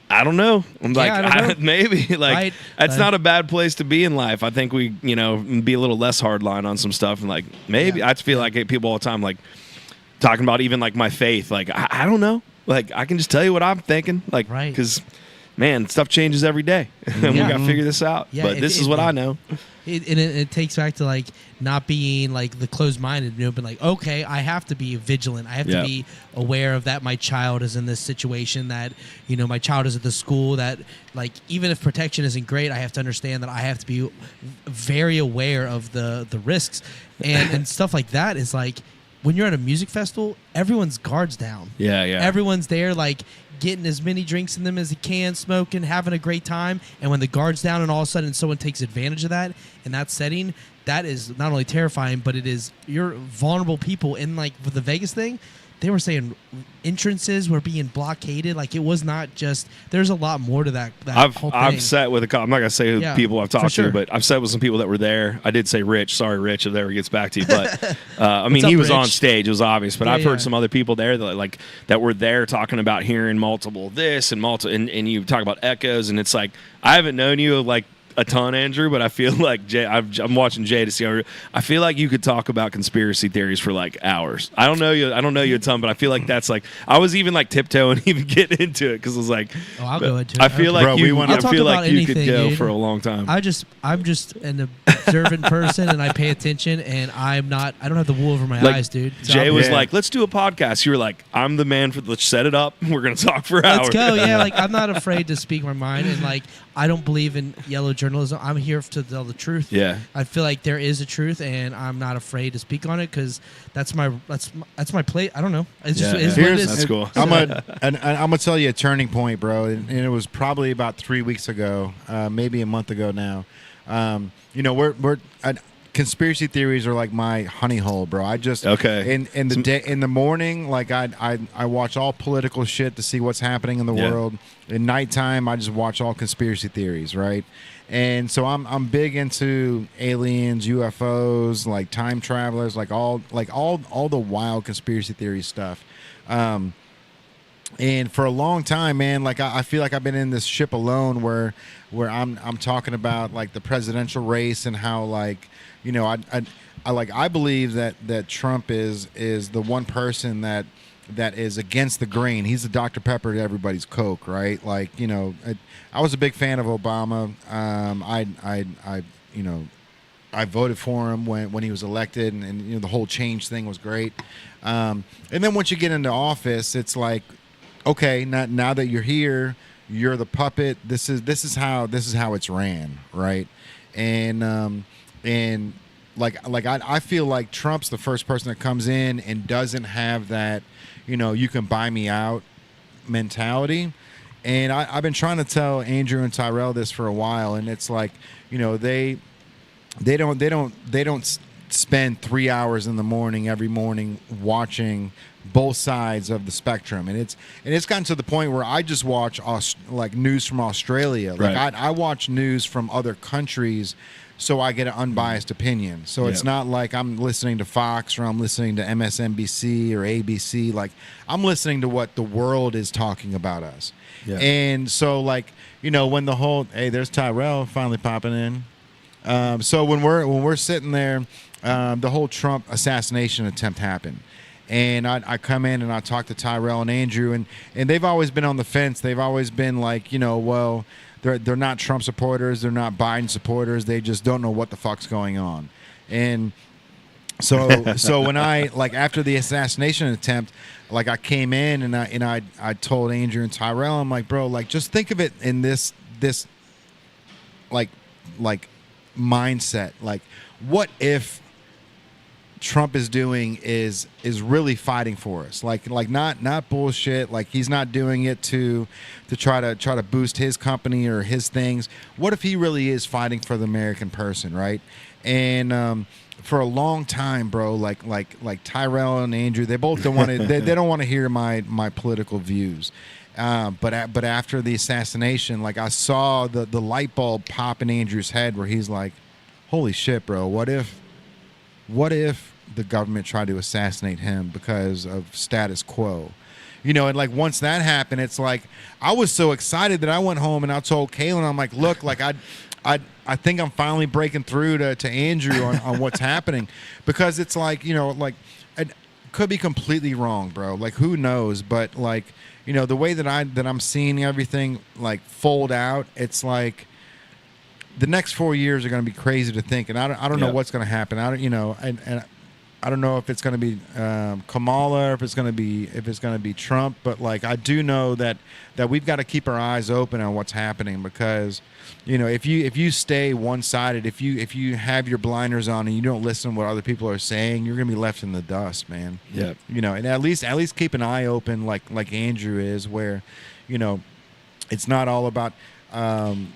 I don't know. I'm like, maybe. Like that's not a bad place to be in life. I think we, be a little less hardline on some stuff and like maybe I feel like people all the time like talking about even like my faith. Like I don't know. Like I can just tell you what I'm thinking. Like because man, stuff changes every day. And we got to figure this out. Yeah, but this is what I know. It takes back to like not being like the closed-minded, but like, okay, I have to be vigilant. I have to be aware of that my child is in this situation, that my child is at the school, that like even if protection isn't great, I have to understand that I have to be very aware of the risks and stuff like that. Is like when you're at a music festival, everyone's guards down. Yeah. Everyone's there like getting as many drinks in them as he can, smoking, having a great time. And when the guard's down and all of a sudden someone takes advantage of that in that setting, that is not only terrifying, but it is, you're vulnerable people. And like with the Vegas thing, they were saying entrances were being blockaded. Like it was not just, there's a lot more to that whole thing. I've sat with I'm not going to say who people I've talked to, but I've sat with some people that were there. I did say Rich. Sorry, Rich, if that ever gets back to you. But I mean, he was on stage. It was obvious. But I've heard some other people there that were there talking about hearing multiple this and multiple, and you talk about echoes. And it's like, I haven't known you like a ton, Andrew, but I feel like Jay. I'm watching Jay to see. I feel like you could talk about conspiracy theories for like hours. I don't know you a ton, but I feel like that's like I was even like tiptoeing, even getting into it because I was like, I'll go into it. I feel like you could go dude. for a long time. I'm just an observant person, and I pay attention, and I don't have the wool over my eyes, dude. So Jay was like, let's do a podcast. You were like, I'm the man let's set it up. We're gonna talk for hours. Let's go. Yeah, like I'm not afraid to speak my mind, and like I don't believe in yellow journalism. I'm here to tell the truth. Yeah. I feel like there is a truth, and I'm not afraid to speak on it because that's my plate. I don't know. It's just is what it is. That's cool. I'm gonna tell you a turning point, bro, and it was probably about 3 weeks ago, maybe a month ago now. Conspiracy theories are like my honey hole, bro. I just in the morning, like I watch all political shit to see what's happening in the world. At nighttime, I just watch all conspiracy theories, right? And so I'm big into aliens, UFOs, like time travelers, like all the wild conspiracy theory stuff. And for a long time, man, like I feel like I've been in this ship alone where I'm talking about like the presidential race and how like, I believe that Trump is the one person that is against the grain. He's the Dr. Pepper to everybody's Coke, right? Like, I was a big fan of Obama. I voted for him when he was elected, and the whole change thing was great. And then once you get into office, it's like, okay, now that you're here, you're the puppet. This is how it's ran, right? And I feel like Trump's the first person that comes in and doesn't have that, you can buy me out mentality. And I've been trying to tell Andrew and Tyrell this for a while, and it's like, they don't spend 3 hours in the morning every morning watching both sides of the spectrum, and it's gotten to the point where I just watch news from Australia. Like I watch news from other countries, so I get an unbiased opinion. So it's not like I'm listening to Fox or I'm listening to MSNBC or ABC. Like I'm listening to what the world is talking about us. Yeah. And so when the whole there's Tyrell finally popping in. So when we're sitting there, the whole Trump assassination attempt happened. And I come in and I talk to Tyrell and Andrew, and they've always been on the fence. They've always been like, well, they're not Trump supporters, they're not Biden supporters. They just don't know what the fuck's going on. And so when I after the assassination attempt, I came in and I told Andrew and Tyrell, I'm like, bro, just think of it in this mindset. Like, what if Trump is doing is really fighting for us, like not bullshit. Like he's not doing it to try to boost his company or his things. What if he really is fighting for the American person, right? and for a long time, bro, like Tyrell and Andrew, they both don't want to. They don't want to hear my political views. But after the assassination, like I saw the light bulb pop in Andrew's head, where he's like, "Holy shit, bro! What if the government tried to assassinate him because of status quo?" You know, and like once that happened, it's like I was so excited that I went home and I told Kaylin, I'm like, "Look, like I think I'm finally breaking through to Andrew on what's happening," because it's like, you know, like it could be completely wrong, bro. Like who knows? But like, you know, the way that I'm seeing everything like fold out, it's like the next 4 years are going to be crazy to think, and I don't know what's going to happen. I don't, you know, and I don't know if it's going to be Kamala or if it's going to be Trump, but like I do know that we've got to keep our eyes open on what's happening, because you know, if you stay one-sided, if you have your blinders on and you don't listen to what other people are saying, you're going to be left in the dust, man. Yeah. You know, and at least keep an eye open like Andrew is, where, you know, it's not all about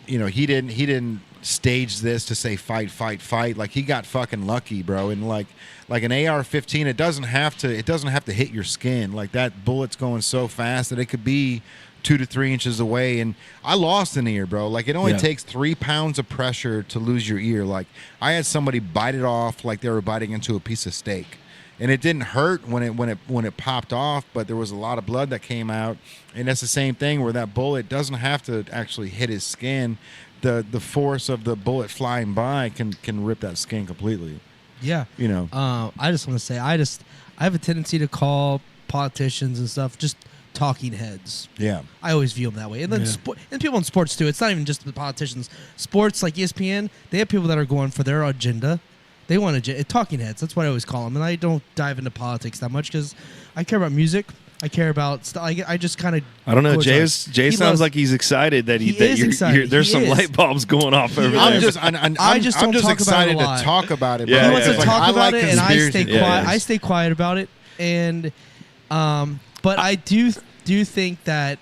you know, he didn't stage this to say fight. Like he got fucking lucky, bro. And like an AR-15, it doesn't have to hit your skin. Like that bullet's going so fast that it could be 2 to 3 inches away. And I lost an ear, bro. Like it only takes 3 pounds of pressure to lose your ear. Like I had somebody bite it off like they were biting into a piece of steak. And it didn't hurt when it popped off, but there was a lot of blood that came out. And that's the same thing where that bullet doesn't have to actually hit his skin. The force of the bullet flying by can rip that skin completely. Yeah. You know. I just want to say I have a tendency to call politicians and stuff just talking heads. Yeah. I always view them that way. And then and people in sports too. It's not even just the politicians. Sports like ESPN, they have people that are going for their agenda. They want talking heads. That's what I always call them. And I don't dive into politics that much because I care about music. I care about. I just kind of. I don't know. Jay sounds like he's excited that there's some light bulbs going off over there. I'm just excited to talk about it. He wants to talk about it, and I stay quiet. Yeah. I stay quiet about it, and but I do think that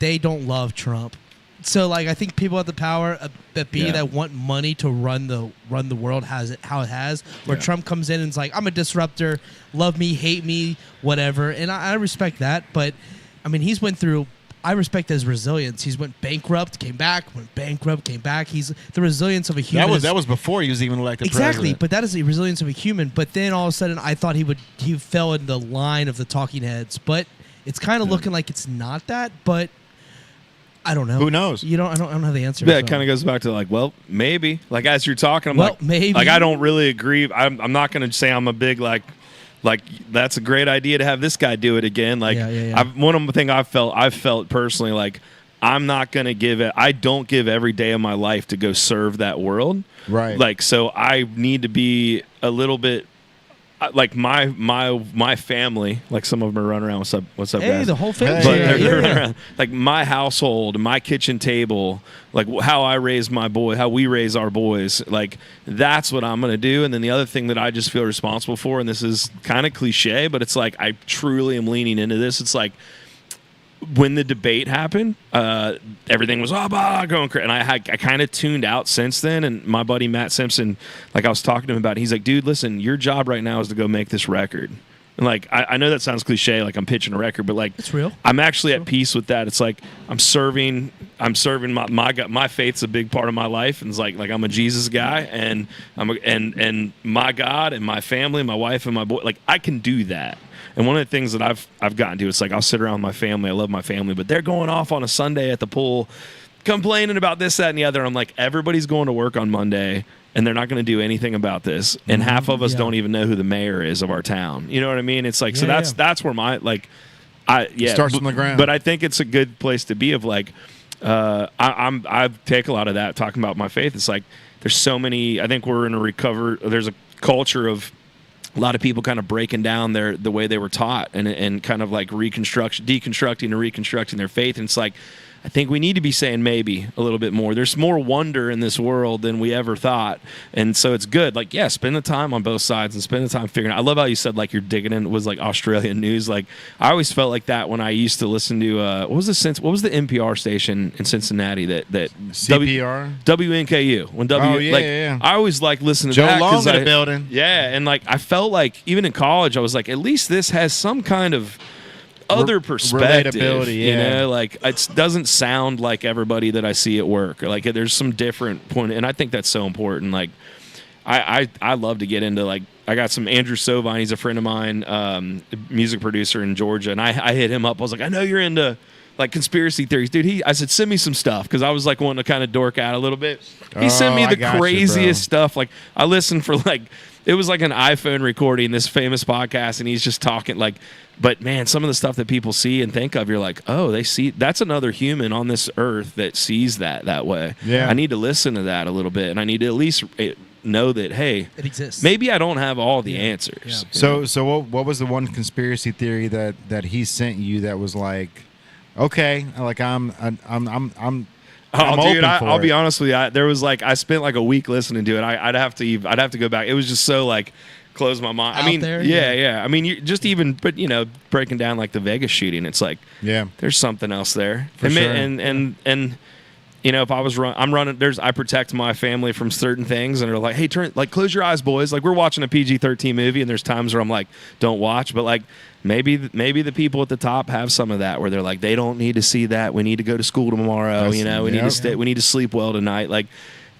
they don't love Trump. So like I think people have the power that want money to run the world has it how it has, where Trump comes in and is like, I'm a disruptor, love me, hate me, whatever, and I respect that. But I mean, I respect his resilience. He's went bankrupt, came back, went bankrupt, came back. He's the resilience of a human. That was before he was even elected exactly, president. but that is the resilience of a human. But then all of a sudden, I thought he fell in the line of the talking heads, but it's kind of looking like it's not that, but. I don't know. Who knows? I don't have the answer. Yeah, it kind of goes back to like, well, maybe. Like as you're talking, I'm like, maybe. Like I don't really agree. I'm not going to say I'm a big like that's a great idea to have this guy do it again. Like one of the things I've felt personally, like I'm not going to give it. I don't give every day of my life to go serve that world. Right. Like so, I need to be a little bit. Like my family, like some of them are running around. What's up, hey, guys? The whole family. But they're running around. Like my household, my kitchen table, like how I raise my boy, how we raise our boys. Like that's what I'm gonna do. And then the other thing that I just feel responsible for, and this is kind of cliche, but it's like I truly am leaning into this. It's like when the debate happened, everything was going crazy, and I kind of tuned out since then. And my buddy Matt Simpson, like I was talking to him about it, he's like, dude, listen, your job right now is to go make this record. And like I know that sounds cliche, like I'm pitching a record, but like it's real. I'm actually at peace with that. It's like I'm serving my faith's a big part of my life, and it's like I'm a Jesus guy, and and my God and my family, my wife and my boy, like I can do that. And one of the things that I've gotten to, it's like I'll sit around with my family. I love my family, but they're going off on a Sunday at the pool, complaining about this, that, and the other. I'm like, everybody's going to work on Monday, and they're not going to do anything about this. And half of us don't even know who the mayor is of our town. You know what I mean? It's like that's where my it starts from the ground. But I think it's a good place to be. Of like, I take a lot of that talking about my faith. It's like there's so many. I think we're in a recover. There's a culture of a lot of people kind of breaking down the way they were taught and kind of like deconstructing and reconstructing their faith. And it's like, I think we need to be saying maybe a little bit more. There's more wonder in this world than we ever thought. And so it's good. Like, yeah, spend the time on both sides and spend the time figuring out. I love how you said, like, you're digging in was like Australian news. Like, I always felt like that when I used to listen to, what was the NPR station in Cincinnati that CPR? WNKU. When I always like listening to Joe that. Long in the building. Yeah. And like, I felt like even in college, I was like, at least this has some kind of other perspective, relatability, you know, like it doesn't sound like everybody that I see at work. Like there's some different point, and I think that's so important. Like I love to get into, like, I got some Andrew Sovine. He's a friend of mine, music producer in Georgia, and I hit him up. I was like, I know you're into like conspiracy theories, dude. I said, send me some stuff, because I was like wanting to kind of dork out a little bit. He sent me the craziest stuff. Like I listened for like. It was like an iPhone recording, this famous podcast, and he's just talking like, but man, some of the stuff that people see and think of, you're like, oh, they see, that's another human on this earth that sees that way. Yeah. I need to listen to that a little bit, and I need to at least know that, hey, it exists. Maybe I don't have all the answers. Yeah. So what was the one conspiracy theory that he sent you that was like, okay, like I'm dude, I'll be honest with you. There was like, I spent like a week listening to it. I'd have to go back. It was just so like close my mind. I mean, yeah. I mean, you just even, but you know, breaking down like the Vegas shooting, it's like, yeah, there's something else there. For sure. And you know, if I was I'm running. I protect my family from certain things, and they're like, hey, close your eyes, boys. Like we're watching a PG-13 movie, and there's times where I'm like, don't watch, but like. Maybe the people at the top have some of that where they're like, they don't need to see that. We need to go to school tomorrow. We need to stay. We need to sleep well tonight. Like,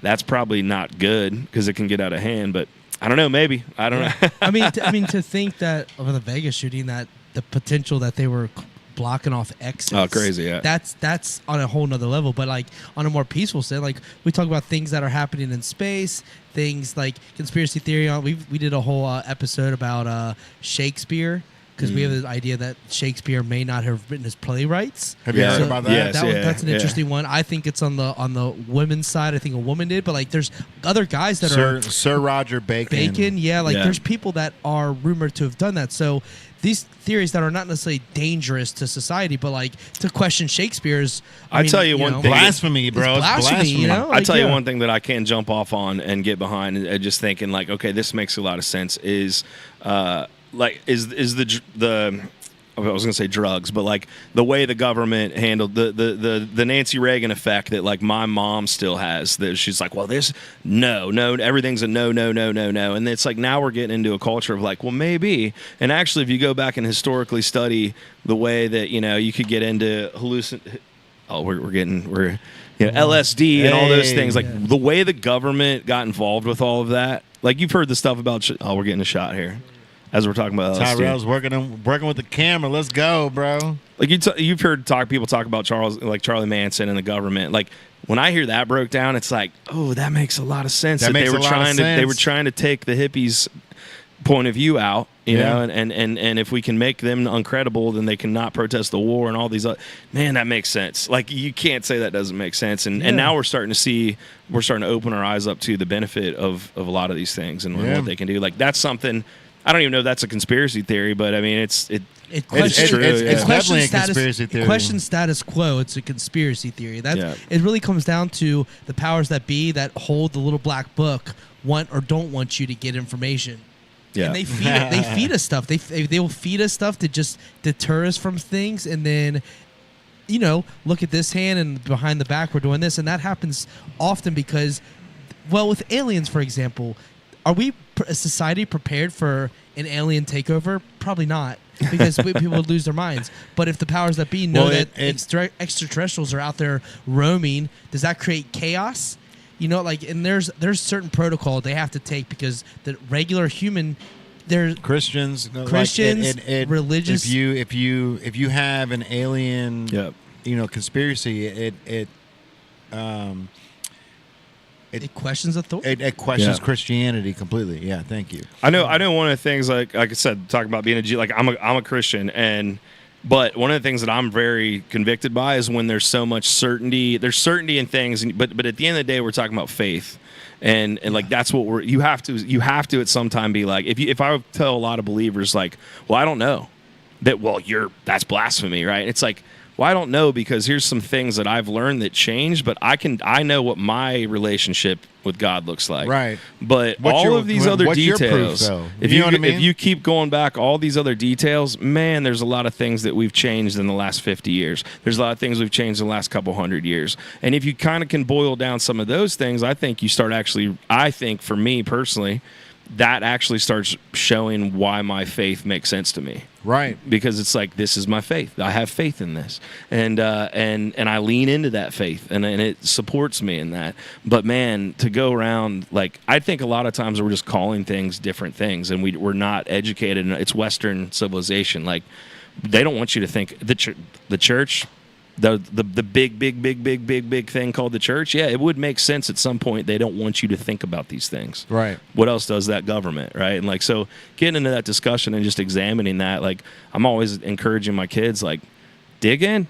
that's probably not good because it can get out of hand. But I don't know. Maybe I don't know. I mean, to think that over the Vegas shooting, that the potential that they were blocking off exits. Oh, crazy! Yeah, that's on a whole nother level. But like on a more peaceful set, like we talk about things that are happening in space, things like conspiracy theory. We did a whole episode about Shakespeare. Because we have the idea that Shakespeare may not have written his playwrights. Have you heard about that? Yes, that's an interesting one. I think it's on the women's side. I think a woman did, but like there's other guys that are Sir Roger Bacon. There's people that are rumored to have done that. So these theories that are not necessarily dangerous to society, but like to question Shakespeare's. I tell you one thing, blasphemy, bro. It's blasphemy. You know? I tell you one thing that I can jump off on and get behind, and just thinking like, okay, this makes a lot of sense. Is like is the I was gonna say drugs, but like the way the government handled the Nancy Reagan effect that like my mom still has, that she's like, well, this no, everything's a no, and it's like now we're getting into a culture of like, well, maybe, and actually if you go back and historically study the way that, you know, you could get into LSD and all those things, like the way the government got involved with all of that, like you've heard the stuff about we're getting a shot here. As we're talking about LSD. Tyrell's working with the camera. Let's go, bro. Like you've heard people talk about Charlie Manson and the government. Like when I hear that broke down, it's like, oh, that makes a lot of sense. They were trying to take the hippies' point of view out, you know, and if we can make them uncredible, then they cannot protest the war and all these other, man, that makes sense. Like you can't say that doesn't make sense. And now we're starting to open our eyes up to the benefit of a lot of these things and what they can do. Like that's something. I don't even know if that's a conspiracy theory, but I mean, it's true. It's definitely a conspiracy theory. It questions status quo. It's a conspiracy theory. It really comes down to the powers that be that hold the little black book want or don't want you to get information. Yeah, and they feed us stuff. They will feed us stuff to just deter us from things, and then, you know, look at this hand and behind the back we're doing this, and that happens often because, well, with aliens, for example. Are we, a society, prepared for an alien takeover? Probably not, because people would lose their minds. But if the powers that be know that extraterrestrials are out there roaming, does that create chaos? You know, like, and there's certain protocol they have to take because the regular human, they're Christians, religious. If you have an alien, you know, conspiracy, it questions authority. It questions Christianity completely. Yeah, thank you. I know. One of the things, like I said, talking about being a Jew, like I'm a Christian, but one of the things that I'm very convicted by is when there's so much certainty. There's certainty in things, but at the end of the day, we're talking about faith, and like that's what you have to at some time be like, if I tell a lot of believers like, well, I don't know that, well, that's blasphemy, right? It's like, Well, I don't know, because here's some things that I've learned that changed, but I know what my relationship with God looks like. Right. But all of these other your details, proof, if you know what I mean? if you keep going back, all these other details, man, there's a lot of things that we've changed in the last 50 years. There's a lot of things we've changed in the last couple hundred years. And if you kind of can boil down some of those things, I think you start actually, I think for me personally, that actually starts showing why my faith makes sense to me. Right. Because it's like, this is my faith. I have faith in this. And I lean into that faith, and it supports me in that. But man, to go around, like, I think a lot of times we're just calling things different things, and we're not educated. It's Western civilization. Like, they don't want you to think the church, the big thing called the church. Yeah, it would make sense at some point. They don't want you to think about these things. Right. What else does that government, right? And like, so getting into that discussion and just examining that, like, I'm always encouraging my kids, like, dig in,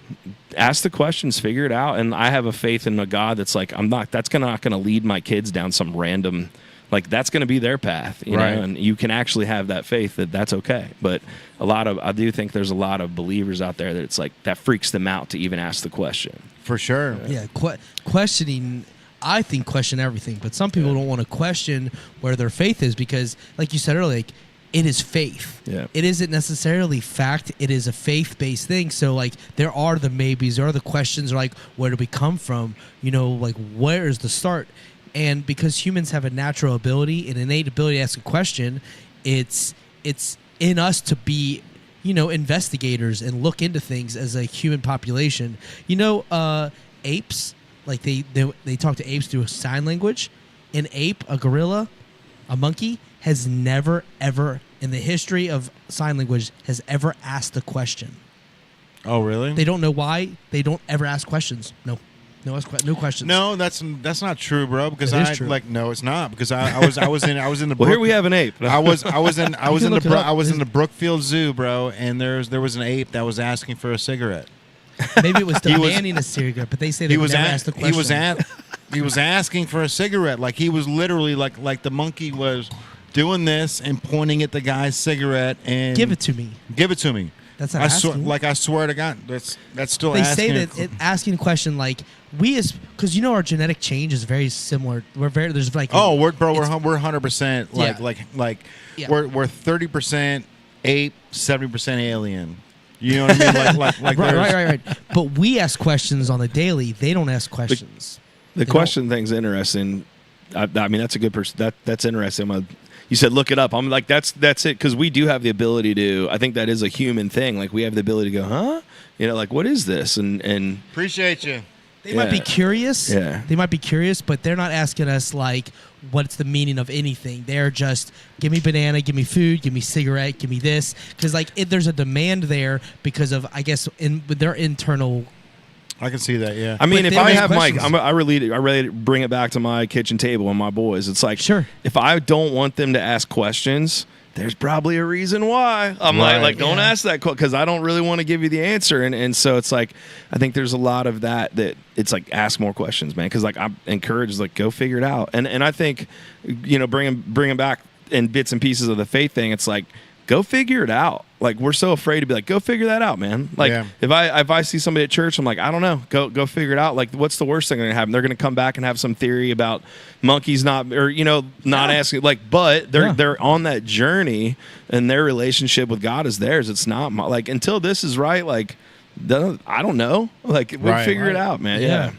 ask the questions, figure it out. And I have a faith in a God that's like, that's not gonna lead my kids down some random, like, that's going to be their path, you know, and you can actually have that faith that that's okay. But I do think there's a lot of believers out there that it's like, that freaks them out to even ask the question. For sure. Yeah, questioning, I think question everything, but some people don't want to question where their faith is because, like you said earlier, like, it is faith. Yeah. It isn't necessarily fact. It is a faith-based thing. So, like, there are the maybes, there are the questions, like, where do we come from? You know, like, where is the start? And because humans have a natural ability, an innate ability to ask a question, it's in us to be, you know, investigators and look into things as a human population. You know, apes, like they talk to apes through sign language. An ape, a gorilla, a monkey has never, ever, in the history of sign language, has ever asked a question. Oh, really? They don't know why. They don't ever ask questions. No questions. No, that's not true, bro. Because true. no, it's not. Because I was in the. Well, here we have an ape. I was in the Brookfield Zoo, bro, and there was an ape that was asking for a cigarette. Maybe it was demanding a cigarette, but they say they never asked the question. He was asking for a cigarette. Like, he was literally like the monkey was doing this and pointing at the guy's cigarette and give it to me. Give it to me. That's not asking. I swear to God, that's still they asking. They say that asking a question, like, because, you know, our genetic change is very similar. There's like, we're 100% Yeah. we're 30% ape, 70% alien. You know what I mean? Like right. But we ask questions on the daily. They don't ask questions. The question thing's interesting. I mean, that's a good person. That's interesting. You said look it up. I'm like, that's it, because we do have the ability to. I think that is a human thing. Like, we have the ability to go, huh? You know, like, what is this? And appreciate you. They might be curious. Yeah. They might be curious, but they're not asking us, like, what's the meaning of anything. They're just, give me banana, give me food, give me cigarette, give me this. Because, like, there's a demand there because of, I guess, with their internal. I can see that, yeah. I mean, if I have I really bring it back to my kitchen table and my boys. It's like, sure, if I don't want them to ask questions, there's probably a reason why. I'm like, don't ask that because I don't really want to give you the answer. And so it's like, I think there's a lot of that it's like, ask more questions, man. Because, like, I'm encouraged, like, go figure it out. And I think, you know, bringing back in bits and pieces of the faith thing, it's like, go figure it out. Like, we're so afraid to be like, go figure that out, man. Like, if I see somebody at church, I'm like, I don't know, go figure it out. Like, what's the worst thing going to happen? They're going to come back and have some theory about monkeys not asking. Like, but they're on that journey, and their relationship with God is theirs. It's not like, until this is right. Like, I don't know. Like, we'll figure it out, man. Yeah,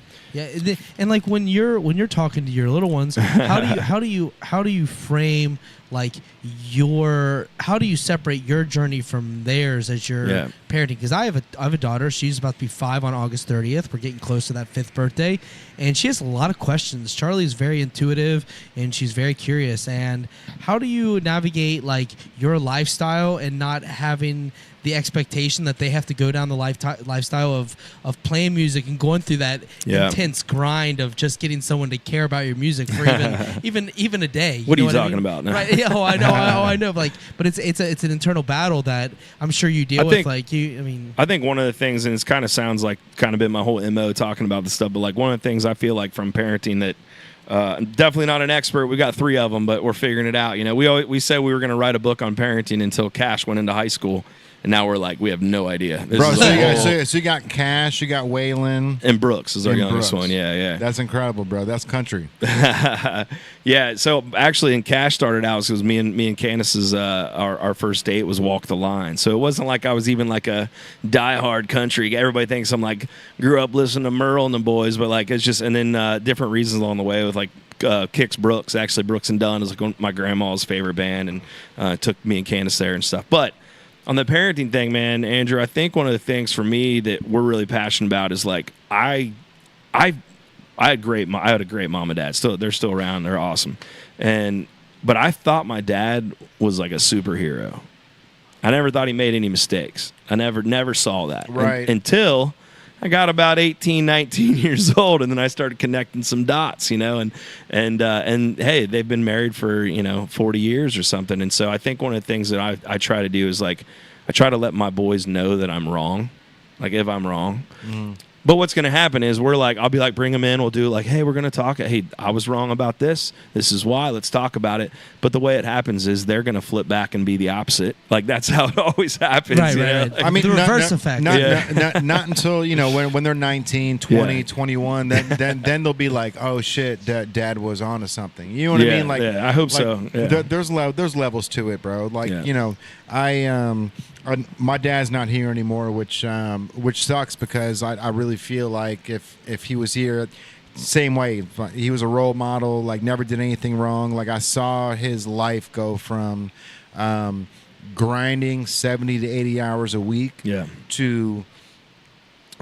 and like when you're talking to your little ones, how do you frame, like, how do you separate your journey from theirs as you're parenting? Because I have a daughter. She's about to be 5 on August 30th. We're getting close to that 5th birthday, and she has a lot of questions. Charlie is very intuitive, and she's very curious. And how do you navigate, like, your lifestyle and not having the expectation that they have to go down the lifestyle of playing music and going through that intense grind of just getting someone to care about your music for even a day? What are you talking about now? Right? Oh, I know. Like, but it's an internal battle that I'm sure you deal with. Like, I think one of the things, and it kind of sounds like kind of been my whole MO talking about this stuff, but like, one of the things I feel like from parenting that. I'm definitely not an expert. We got 3 of them, but we're figuring it out. You know, we said we were going to write a book on parenting until Cash went into high school. and now we're like, we have no idea. This Bro, is so you got Cash, you got Waylon. and Brooks is our And youngest Brooks. one. Yeah. That's incredible, bro. That's country. Yeah, so actually, in Cash started out because me and Candace's our first date was Walk the Line. So it wasn't like I was even like a diehard country. Everybody thinks I'm like grew up listening to Merle and the boys, but like it's just and then different reasons along the way with like Kix Brooks. Actually, Brooks and Dunn is like my grandma's favorite band, and took me and Candace there and stuff. But on the parenting thing, man, Andrew, I think one of the things for me that we're really passionate about is like I had a great mom and dad. They're still around. They're awesome. But I thought my dad was like a superhero. I never thought he made any mistakes. I never saw that. Right. Until I got about 18, 19 years old, and then I started connecting some dots, and hey, they've been married for 40 years or something. And so I think one of the things that I try to do is like I try to let my boys know that I'm wrong, like if I'm wrong. But what's going to happen is I'll be like, bring them in. We'll do like, hey, we're going to talk. Hey, I was wrong about this. This is why. Let's talk about it. But the way it happens is they're going to flip back and be the opposite. Like that's how it always happens. Right. I mean, the reverse effect. Not until when they're 19, 20, 21, then they'll be like, oh shit, dad was onto something. You know what I mean? Like, I hope so. Yeah. There's levels to it, bro. Like, my dad's not here anymore, which sucks because I really feel like if he was here, same way, he was a role model, like never did anything wrong. Like I saw his life go from grinding 70 to 80 hours a week to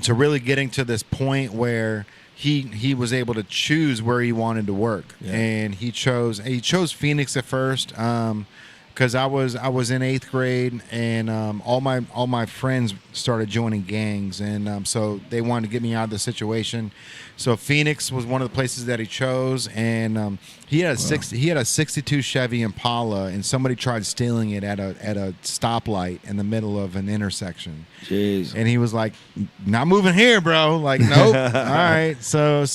really getting to this point where he was able to choose where he wanted to work, and he chose Phoenix at first. Because I was in 8th grade, and all my friends started joining gangs, and so they wanted to get me out of the situation. So Phoenix was one of the places that he chose, and he had a 62 Chevy Impala, and somebody tried stealing it at a stoplight in the middle of an intersection. Jeez. And he was like, "Not moving here, bro." Like, nope. All right. So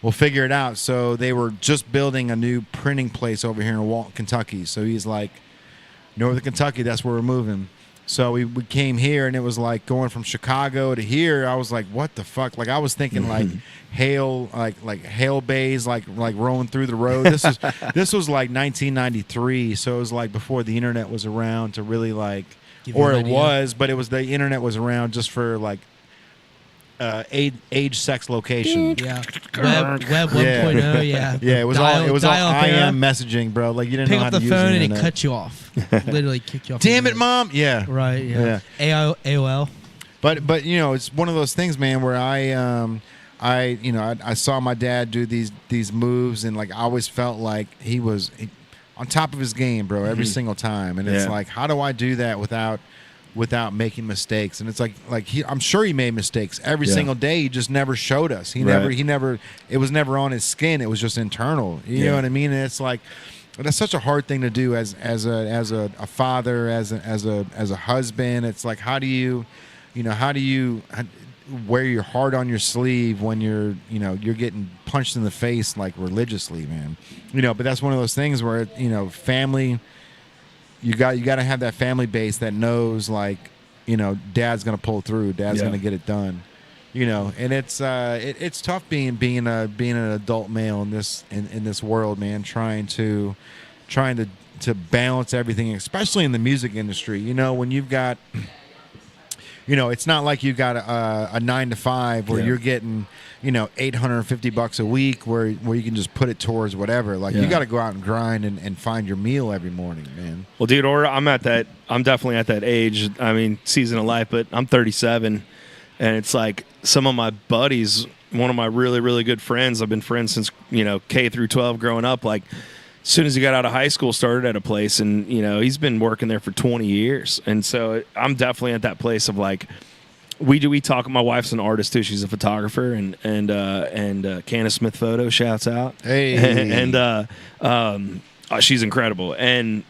we'll figure it out. So they were just building a new printing place over here in Walton, Kentucky. So he's like, Northern Kentucky, that's where we're moving. So we came here, and it was like going from Chicago to here. I was like, what the fuck? Like I was thinking like hail, like hail bays, like rolling through the road. This was like 1993. So it was like before the internet was around to really like, or it was, but the internet was around just for like, age, sex, location. Yeah. Web 1.0. Yeah. Yeah. It was all IM messaging, bro. Like you didn't pick know how up to the use phone the and it internet. cut you off. Literally kick you off. Damn it, mom. Yeah. Right. Yeah. AOL. But it's one of those things, man, where I saw my dad do these moves, and like I always felt like he was on top of his game, bro, every single time. And it's like, how do I do that without making mistakes? And it's like I'm sure he made mistakes every single day. He just never showed us. He never. It was never on his skin. It was just internal. You know what I mean? And it's like that's such a hard thing to do as a father, as a husband. It's like how do you wear your heart on your sleeve when you're getting punched in the face like religiously, man. But that's one of those things where family. You got to have that family base that knows like, dad's gonna pull through, dad's gonna get it done, And it's tough being an adult male in this world, man. Trying to balance everything, especially in the music industry. When you've got, it's not like you got a 9 to 5 where you're getting $850 a week where you can just put it towards whatever. Like you got to go out and grind and find your meal every morning, man. Well, dude, I'm definitely at that age. I mean, season of life, but I'm 37, and it's like some of my buddies, one of my really, really good friends, I've been friends since, K through 12 growing up. Like as soon as he got out of high school, started at a place, and, he's been working there for 20 years. And so I'm definitely at that place of like, we talk. My wife's an artist too. She's a photographer, and Candace Smith Photo shouts out. Hey, and she's incredible.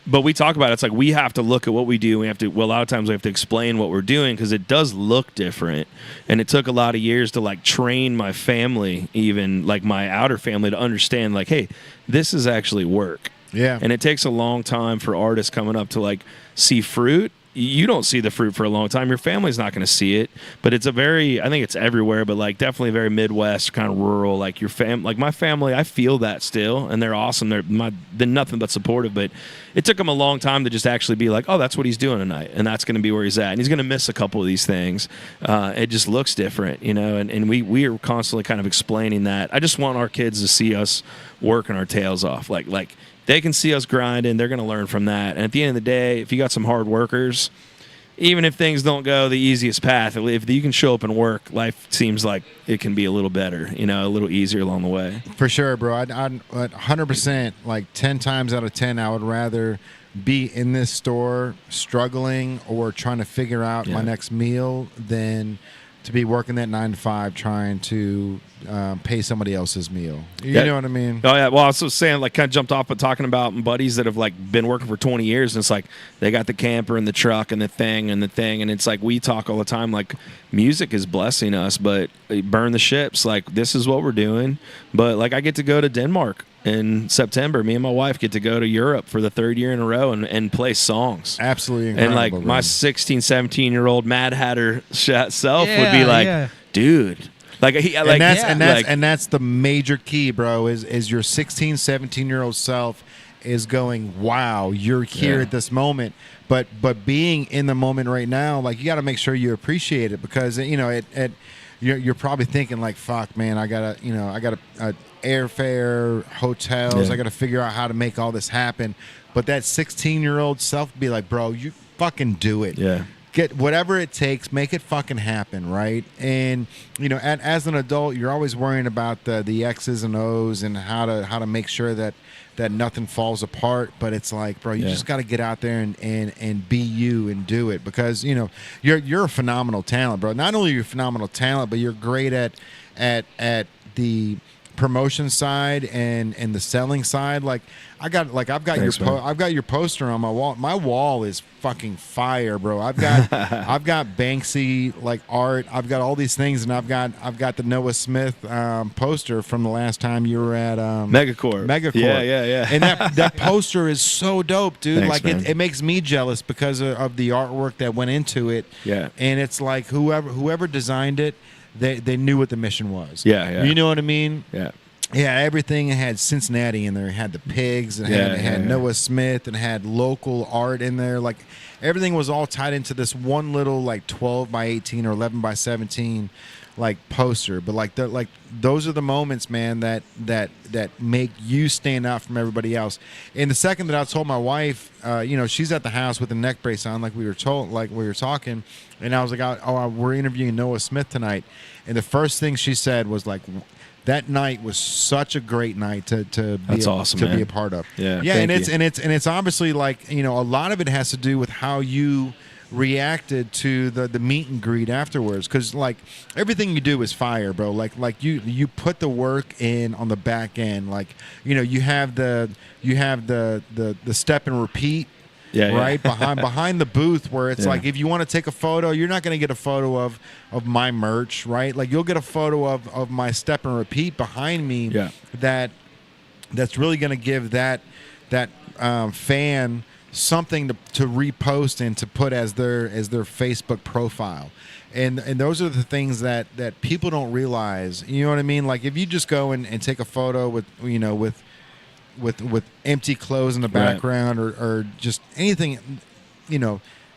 But we talk about it. It's like we have to look at what we do. A lot of times we have to explain what we're doing because it does look different. And it took a lot of years to like train my family, even like my outer family, to understand like, hey, this is actually work. Yeah. And it takes a long time for artists coming up to like see fruit. You don't see the fruit for a long time. Your family's not going to see it, but it's I think it's everywhere, but like definitely very Midwest, kind of rural. Like like my family, I feel that still, and they're awesome. They're nothing but supportive, but it took them a long time to just actually be like, oh, that's what he's doing tonight, and that's going to be where he's at, and he's going to miss a couple of these things. It just looks different, and we are constantly kind of explaining that. I just want our kids to see us working our tails off, like. They can see us grinding. They're going to learn from that. And at the end of the day, if you got some hard workers, even if things don't go the easiest path, if you can show up and work, life seems like it can be a little better, a little easier along the way. For sure, bro. I'd 100%, like 10 times out of 10, I would rather be in this store struggling or trying to figure out my next meal than to be working that 9 to 5 trying to pay somebody else's meal. You know what I mean? Oh yeah. Well, I was just saying, like, kind of jumped off, but talking about buddies that have like been working for 20 years, and it's like they got the camper and the truck and the thing, and it's like we talk all the time, like music is blessing us, but burn the ships. Like this is what we're doing. But like I get to go to Denmark in September. Me and my wife get to go to Europe for the 3rd year in a row and play songs. Absolutely incredible. And like my 16, 17-year-old Mad Hatter self would be like, dude. And that's the major key, bro, is your 16, 17-year-old self is going, wow, you're here at this moment. But being in the moment right now, like you got to make sure you appreciate it, because you're probably thinking like, fuck, man, I gotta airfare, hotels, I gotta figure out how to make all this happen. But that 16-year-old self be like, bro, you fucking do it. Yeah. Get whatever it takes, make it fucking happen, right? And as an adult, you're always worrying about the X's and O's and how to make sure that nothing falls apart. But it's like, bro, you just got to get out there and be you and do it, because you're a phenomenal talent, bro. Not only are you a phenomenal talent, but you're great at the promotion side and the selling side. Like I've got your poster on my wall. My wall is fucking fire, bro. I've got Banksy like art. I've got all these things, and I've got the Noah Smith poster from the last time you were at Megacorp. Yeah. And that poster is so dope, dude. Thanks, like it makes me jealous because of the artwork that went into it. Yeah. And it's like whoever designed it, they knew what the mission was. Yeah. You know what I mean? Yeah. Yeah, everything had Cincinnati in there. It had the pigs, and it had Noah Smith, and it had local art in there. Like everything was all tied into this one little like 12 by 18 or 11 by 17 like poster. But like those are the moments, man, that make you stand out from everybody else. And the second that I told my wife, she's at the house with a neck brace on, like we were talking, and I was like, we're interviewing Noah Smith tonight, and the first thing she said was like, that night was such a great night to be a part of. Yeah, and it's obviously like a lot of it has to do with how you reacted to the meet and greet afterwards, because like everything you do is fire, bro. Like you put the work in on the back end. Like you have the step and repeat. Right behind the booth, where it's like if you want to take a photo, you're not going to get a photo of my merch, right? Like you'll get a photo of my step and repeat behind me. That's really going to give that fan something to repost and to put as their Facebook profile. And those are the things that people don't realize. You know what I mean? Like if you just go and take a photo with empty clothes in the background, or just anything,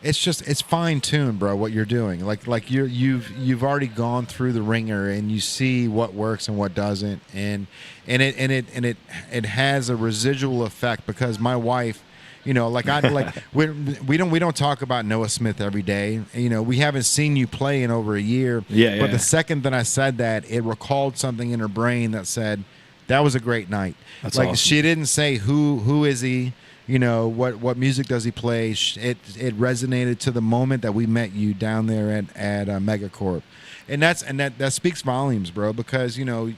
it's fine tuned, bro, what you're doing. Like you've already gone through the ringer, and you see what works and what doesn't, and it has a residual effect, because my wife, we don't talk about Noah Smith every day. We haven't seen you play in over a year. But the second that I said that, it recalled something in her brain that said, that was a great night. That's like awesome. She didn't say who is he, what music does he play. It resonated to the moment that we met you down there at Megacorp, and that speaks volumes, bro. Because I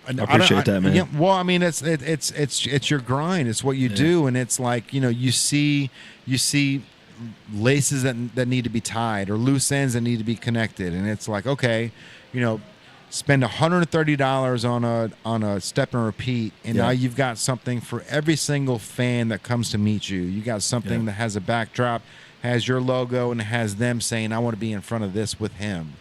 appreciate that, man. Yeah, well, I mean, it's your grind. It's what you do, and it's like you see laces that need to be tied, or loose ends that need to be connected, and it's like, okay, spend $130 on a step and repeat, and Yeah. now you've got something for every single fan that comes to meet you. You got something that has a backdrop, has your logo, and has them saying, "I want to be in front of this with him."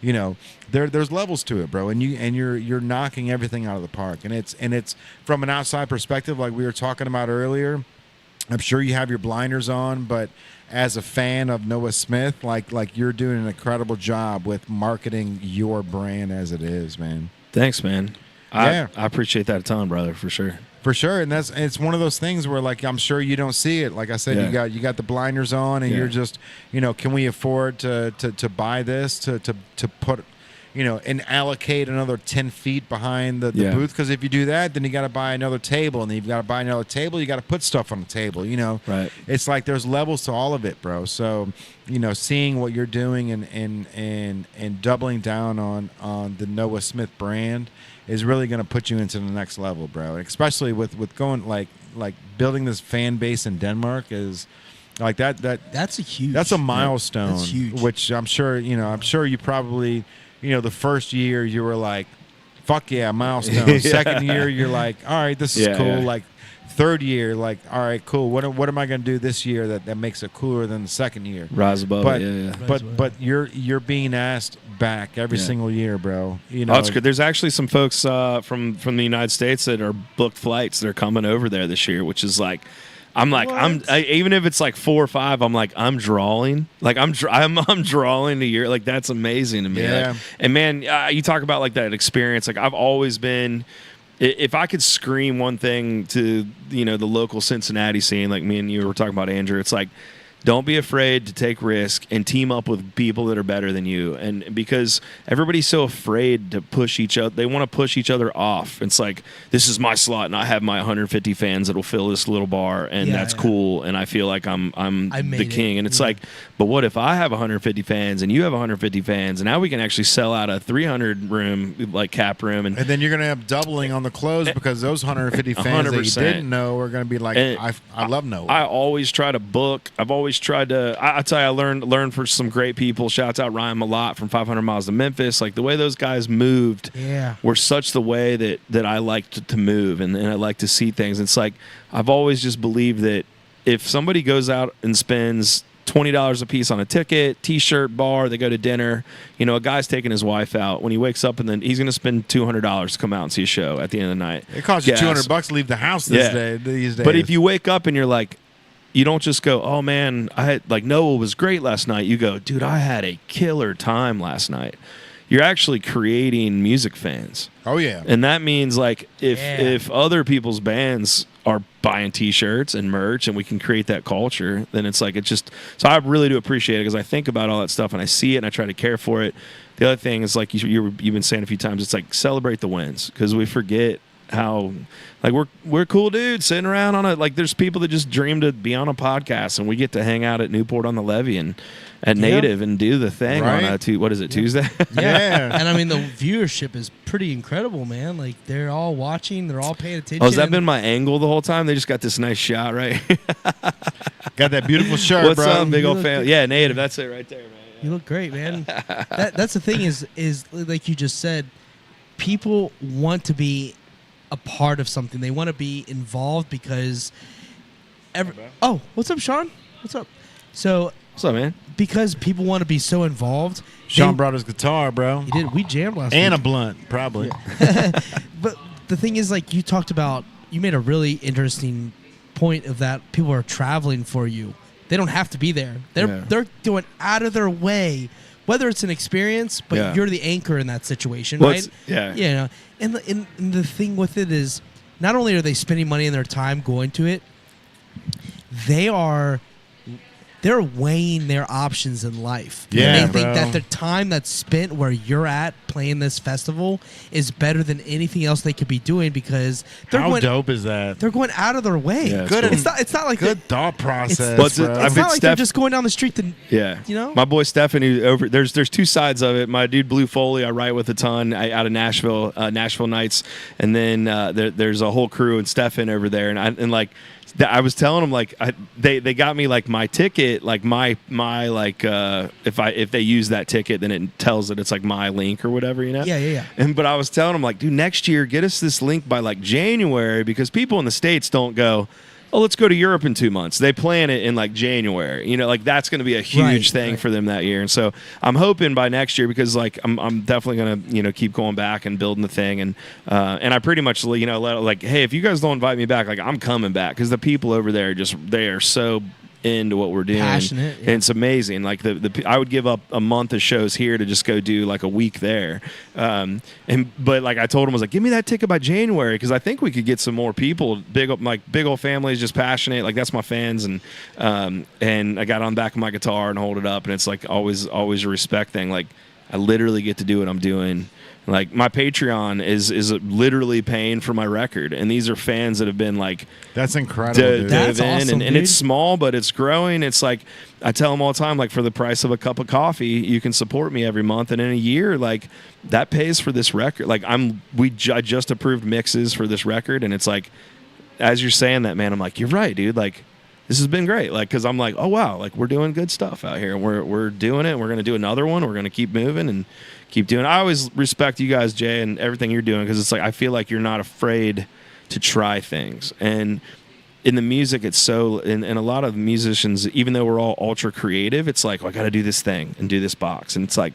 You know, there's levels to it, bro, and you're knocking everything out of the park, and it's from an outside perspective, like we were talking about earlier. I'm sure you have your blinders on, but as a fan of Noah Smith, like you're doing an incredible job with marketing your brand as it is, man. Thanks, man. Yeah. I appreciate that a ton, brother, for sure. For sure, and it's one of those things where, like, I'm sure you don't see it. Like I said, you got the blinders on, and you're just, can we afford to buy this to put, and allocate another 10 feet behind the booth? Because if you do that, then you got to buy another table, and then you've got to buy another table. You got to put stuff on the table. Right. It's like there's levels to all of it, bro. So, seeing what you're doing and doubling down on the Noah Smith brand is really going to put you into the next level, bro. Especially with going like building this fan base in Denmark is like that's a milestone. That's huge. Which I'm sure you probably the first year you were like, fuck yeah, milestone. Second year you're like, all right, this is cool. Yeah. Like third year, like, all right, cool. What am I going to do this year that makes it cooler than the second year? Rise above But it, but you're being asked back every single year, bro. That's good. There's actually some folks from the United States that are booked flights that are coming over there this year, which is like, even if it's like 4 or 5, I'm like, I'm drawing. Like I'm drawing a year. Like that's amazing to me. Yeah. Like, and man, you talk about like that experience. Like I've always been. If I could scream one thing to the local Cincinnati scene, like me and you were talking about, Andrew, it's like, don't be afraid to take risk and team up with people that are better than you. And because everybody's so afraid to push each other, they want to push each other off. It's like, this is my slot, and I have my 150 fans that'll fill this little bar, and that's cool. And I feel like I'm the king. And it's like, but what if I have 150 fans and you have 150 fans, and now we can actually sell out a 300 room like cap room, and then you're gonna have doubling on the close because those 150 fans that you didn't know are gonna be like, I love Noah. I always try to book. I've always tried to. I tell you, I learned from some great people. Shouts out Ryan Malott from 500 Miles to Memphis. Like the way those guys moved, were such the way that I like to move, and I like to see things. It's like I've always just believed that if somebody goes out and spends $20 a piece on a ticket, T-shirt, bar, they go to dinner. A guy's taking his wife out. When he wakes up, and then he's going to spend $200 to come out and see a show at the end of the night. It costs you $200 to leave the house these days. But if you wake up and you're like, you don't just go, oh man, I had like Noah was great last night. You go, dude, I had a killer time last night. You're actually creating music fans. Oh yeah. And that means like if other people's bands are buying T-shirts and merch, and we can create that culture, then it's like so I really do appreciate it because I think about all that stuff and I see it and I try to care for it. The other thing is like you've been saying a few times, it's like celebrate the wins because we forget how like we're cool dudes sitting around on there's people that just dream to be on a podcast, and we get to hang out at Newport on the Levee and at Native and do the thing on Tuesday? Yeah. And I mean the viewership is pretty incredible, man. Like they're all watching, they're all paying attention. Oh, has that been my angle the whole time? They just got this nice shot, right? Got that beautiful shirt, What's bro. up, big old fan? Yeah, Native, that's it right there, man. Yeah. You look great, man. That's the thing is like you just said, people want to be a part of something. They want to be involved because what's up, Sean? What's up? So what's up, man? Because people want to be so involved. Sean brought his guitar, bro. He did. We jammed last and week. a blunt, probably. Yeah. But the thing is, like you talked about, you made a really interesting point of that. People are traveling for you. They don't have to be there. They're doing out of their way. Whether it's an experience, but you're the anchor in that situation, right? Yeah. And the thing with it is, not only are they spending money and their time going to it, they're weighing their options in life. Yeah, and they think bro. that the time that's spent where you're at playing this festival is better than anything else they could be doing because How dope is that? they're going out of their way. Yeah, Good. cool. It's not like Good thought process. What's it- bro. I It's bet not like they're just going down the street to My boy Stefan, there's two sides of it. My dude Blue Foley, I write with a ton out of Nashville, Nashville Nights, and then there's a whole crew and Stefan over there, and I was telling them like they got me like my ticket, like my like if they use that ticket, then it tells that it's like my link or whatever, you know. Yeah. But I was telling them like, dude, next year get us this link by like January, because people in the States don't go, oh, let's go to Europe in 2 months. They plan it in like January. You know, like that's going to be a huge thing for them that year. And so I'm hoping by next year, because like I'm definitely going to, you know, keep going back and building the thing. And I pretty much, you know, like, hey, if you guys don't invite me back, like I'm coming back, because the people over there they are so into what we're doing. Passionate, yeah. And it's amazing. Like I would give up a month of shows here to just go do like a week there. But like I told him, I was like, give me that ticket by January, because I think we could get some more people, big old families, just passionate. Like that's my fans. And I got on the back of my guitar and hold it up, and it's like always a respect thing. Like I literally get to do what I'm doing. Like my Patreon is literally paying for my record, and these are fans that have been like, that's incredible. Dude. That's awesome, and it's small, but it's growing. It's like I tell them all the time, like for the price of a cup of coffee, you can support me every month, and in a year, like that pays for this record. Like I just approved mixes for this record, and it's like, as you're saying that, man, I'm like, you're right, dude. Like this has been great. Like because I'm like, oh wow, like we're doing good stuff out here, and we're doing it. And we're gonna do another one. We're gonna keep moving and keep doing it. I always respect you guys, Jay, and everything you're doing, because it's like I feel like you're not afraid to try things. And in the music, it's so, and a lot of musicians, even though we're all ultra creative, it's like, I got to do this thing and do this box. And it's like,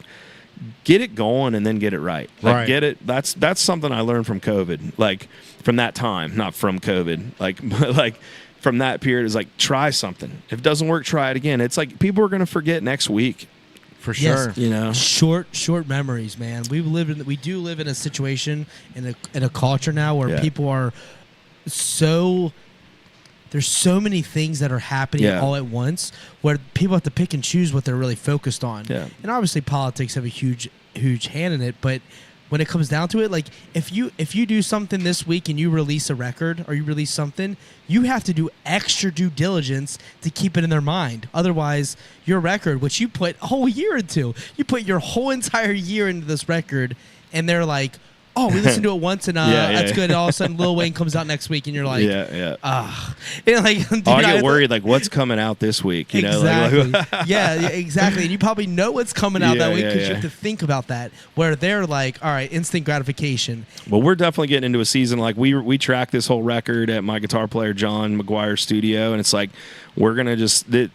get it going and then get it right. Like, get it. That's something I learned from COVID, like from that time, not from COVID, like from that period, is like, try something. If it doesn't work, try it again. It's like people are going to forget next week. For sure. Yes. You know, short memories, man. We do live in a situation in a culture now where people are there's so many things that are happening all at once, where people have to pick and choose what they're really focused on. Yeah. And obviously politics have a huge hand in it, but when it comes down to it, like if you do something this week and you release a record or you release something, you have to do extra due diligence to keep it in their mind. Otherwise, your record, which you put a whole year into, you put your whole entire year into this record, and they're like, oh, we listened to it once, and that's good. And all of a sudden, Lil Wayne comes out next week, and you're like, And like, dude, I get worried, like, what's coming out this week? You know, like, exactly. And you probably know what's coming out that week, because you have to think about that. Where they're like, all right, instant gratification. Well, we're definitely getting into a season. Like we track this whole record at my guitar player John McGuire's studio, and it's like, we're gonna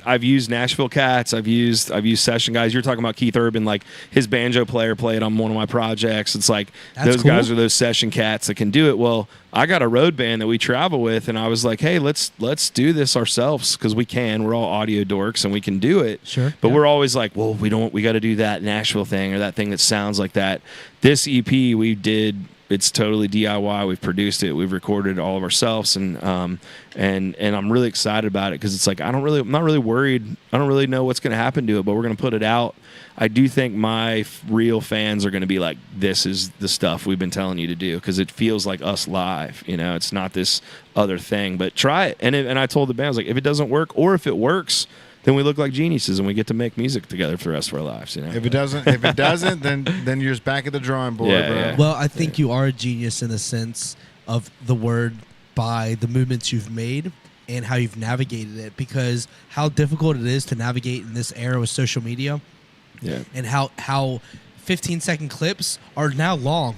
I've used Nashville Cats, I've used session guys. You're talking about Keith Urban, like his banjo player played on one of my projects. It's like those guys are those session cats that can do it. Well, I got a road band that we travel with, and I was like, hey, let's do this ourselves, because we can. We're all audio dorks and we can do it. Sure. But we're always like, well, we got to do that Nashville thing or that thing that sounds like that. This EP we did. It's totally DIY. We've produced it. We've recorded it all of ourselves, and I'm really excited about it, because it's like I'm not really worried. I don't really know what's going to happen to it, but we're going to put it out. I do think my real fans are going to be like, this is the stuff we've been telling you to do, because it feels like us live. You know, it's not this other thing. But try it. And I told the band, I was like, if it doesn't work, or if it works, then we look like geniuses and we get to make music together for the rest of our lives. You know, if it doesn't, then you're just back at the drawing board, bro. Yeah. Well, I think you are a genius in the sense of the word, by the movements you've made and how you've navigated it, because how difficult it is to navigate in this era with social media. Yeah. And how 15-second clips are now long.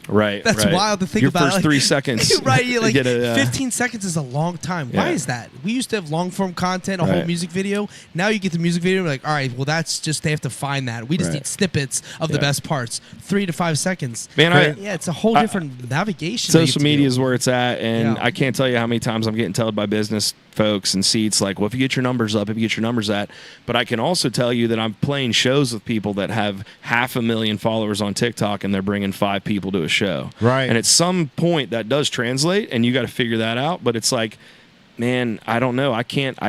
Right. That's wild to think Your about. Your first 3 seconds. Right. You're like, 15 seconds is a long time. Why is that? We used to have long form content, a whole music video. Now you get the music video, and we're like, all right, well, that's just, they have to find that. We just need snippets of the best parts, 3 to 5 seconds. Man, it's a whole different navigation. Social media is where it's at, and I can't tell you how many times I'm getting told by business folks and seats like, well, if you get your numbers up, if you get your numbers at. But I can also tell you that I'm playing shows with people that have 500,000 followers on TikTok, and they're bringing 5 people to a show. Right. And at some point that does translate, and you got to figure that out. But it's like, man, I don't know. I can't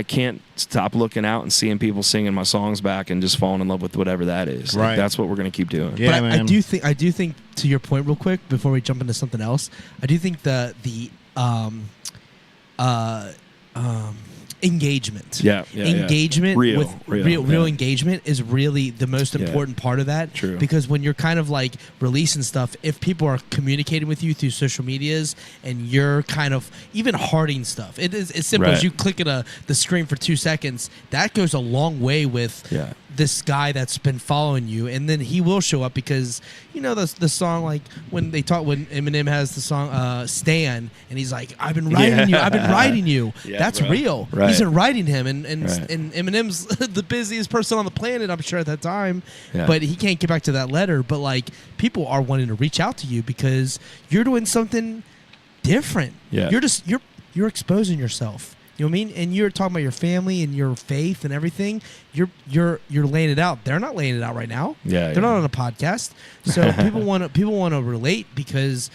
stop looking out and seeing people singing my songs back and just falling in love with whatever that is. Right. Like, that's what we're going to keep doing. Yeah, but man. I do think to your point real quick before we jump into something else, I do think engagement. Engagement. Real engagement is really the most important part of that. True. Because when you're kind of like releasing stuff, if people are communicating with you through social medias and you're kind of even hearting stuff, it is as simple as you click at the screen for 2 seconds. That goes a long way with this guy that's been following you, and then he will show up because the song, like when Eminem has the song Stan, and he's like, I've been writing you. That's real. Right. He's been writing him, and Eminem's the busiest person on the planet, I'm sure, at that time, but he can't get back to that letter. But like, people are wanting to reach out to you because you're doing something different. You're exposing yourself. You know what I mean? And you're talking about your family and your faith and everything. You're laying it out. They're not laying it out right now. They're not on a podcast. So people want to relate because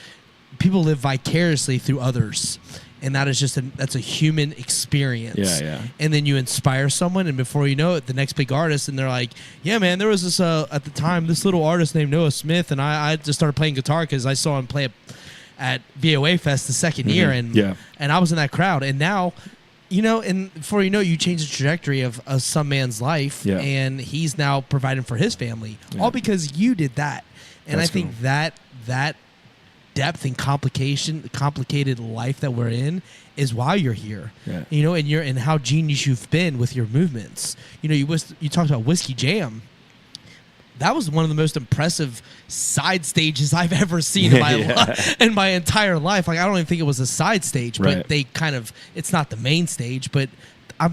people live vicariously through others, and that is that's a human experience. And then you inspire someone, and before you know it, the next big artist, and they're like, yeah, man, there was this at the time this little artist named Noah Smith, and I just started playing guitar because I saw him play at VOA Fest the second year, and I was in that crowd, and now. And before you know, you change the trajectory of some man's life, and he's now providing for his family, all because you did that. And I think that depth and complicated life that we're in is why you're here. And how genius you've been with your movements. You talked about Whiskey Jam. That was one of the most impressive side stages I've ever seen in my entire life. Like, I don't even think it was a side stage, but they it's not the main stage, but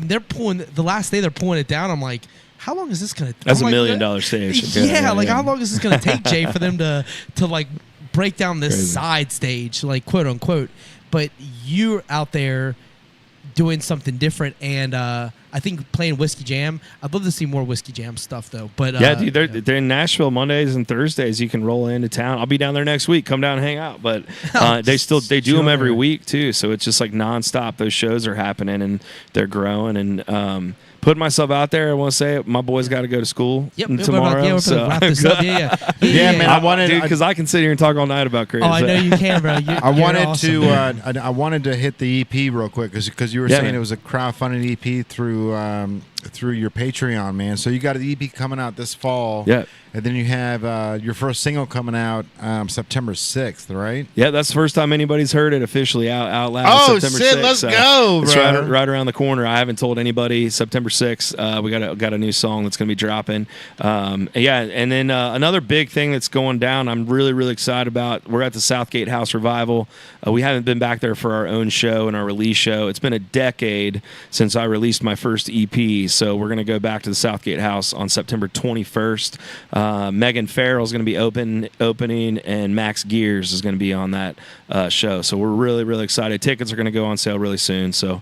they're pulling, the last day they're pulling it down. I'm like, how long is this going to take? That's $1 million stage. How long is this going to take, Jay, for them to like break down this side stage, like quote unquote, but you're out there doing something different, and I think playing Whiskey Jam. I'd love to see more Whiskey Jam stuff though. But dude, they're in Nashville Mondays and Thursdays. You can roll into town. I'll be down there next week. Come down and hang out. But they do them every week too. So it's just like nonstop. Those shows are happening and they're growing. And putting myself out there, I want to say my boys got to go to school tomorrow. We're so wrap this up. Man. I wanted, because I can sit here and talk all night about crazy. Oh, I know you can, bro. I wanted to hit the EP real quick because you were saying it was a crowdfunded EP through your Patreon, man. So you got an EP coming out this fall. And then you have your first single coming out September 6th, right? Yeah, that's the first time anybody's heard it officially out loud. Oh, September shit, 6th, let's go, bro. It's right around the corner. I haven't told anybody. September 6th, we got a new song that's going to be dropping. And then another big thing that's going down I'm really, really excited about, we're at the Southgate Revival. We haven't been back there for our own show and our release show. It's been a decade since I released my first EP, so we're going to go back to the Southgate House on September 21st. Megan Farrell's going to be opening, and Max Gears is going to be on that show. So we're really, really excited. Tickets are going to go on sale really soon. So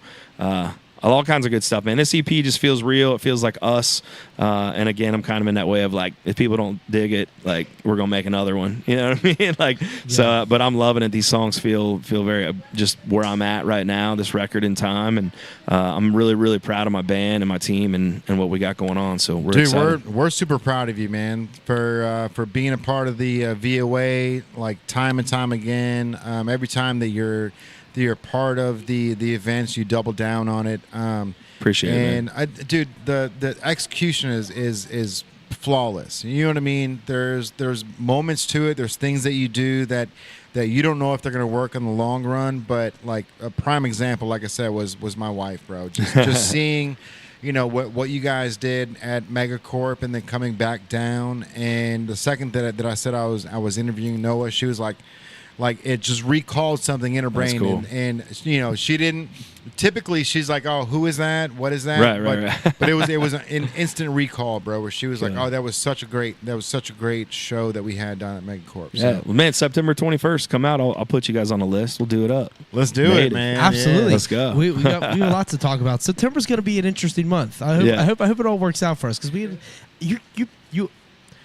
all kinds of good stuff, man. This EP just feels real. It feels like us. And again, I'm kind of in that way of like, if people don't dig it, like we're gonna make another one. You know what I mean? Like, so. But I'm loving it. These songs feel very just where I'm at right now. This record in time, and I'm really, really proud of my band and my team and what we got going on. So we're excited. We're super proud of you, man, for being a part of the VOA, like time and time again. Every time that you're part of the events, you double down on it. Appreciate it, and dude, the execution is flawless. You know what I mean? There's moments to it. There's things that you do that you don't know if they're gonna work in the long run. But like a prime example, like I said, was my wife, bro. Just seeing, what you guys did at Megacorp, and then coming back down. And the second that I said I was interviewing Noah, she was like it just recalled something in her brain. Cool. And she didn't. Typically, she's like, "Oh, who is that? What is that?" Right. But it was an instant recall, bro. Where she was like, "Oh, that was such a great show that we had down at Megacorp." So. Yeah, well, man, September 21st, come out. I'll put you guys on a list. We'll do it up. Let's do it, man. Absolutely, yeah. Let's go. We got lots to talk about. September's going to be an interesting month. I hope it all works out for us because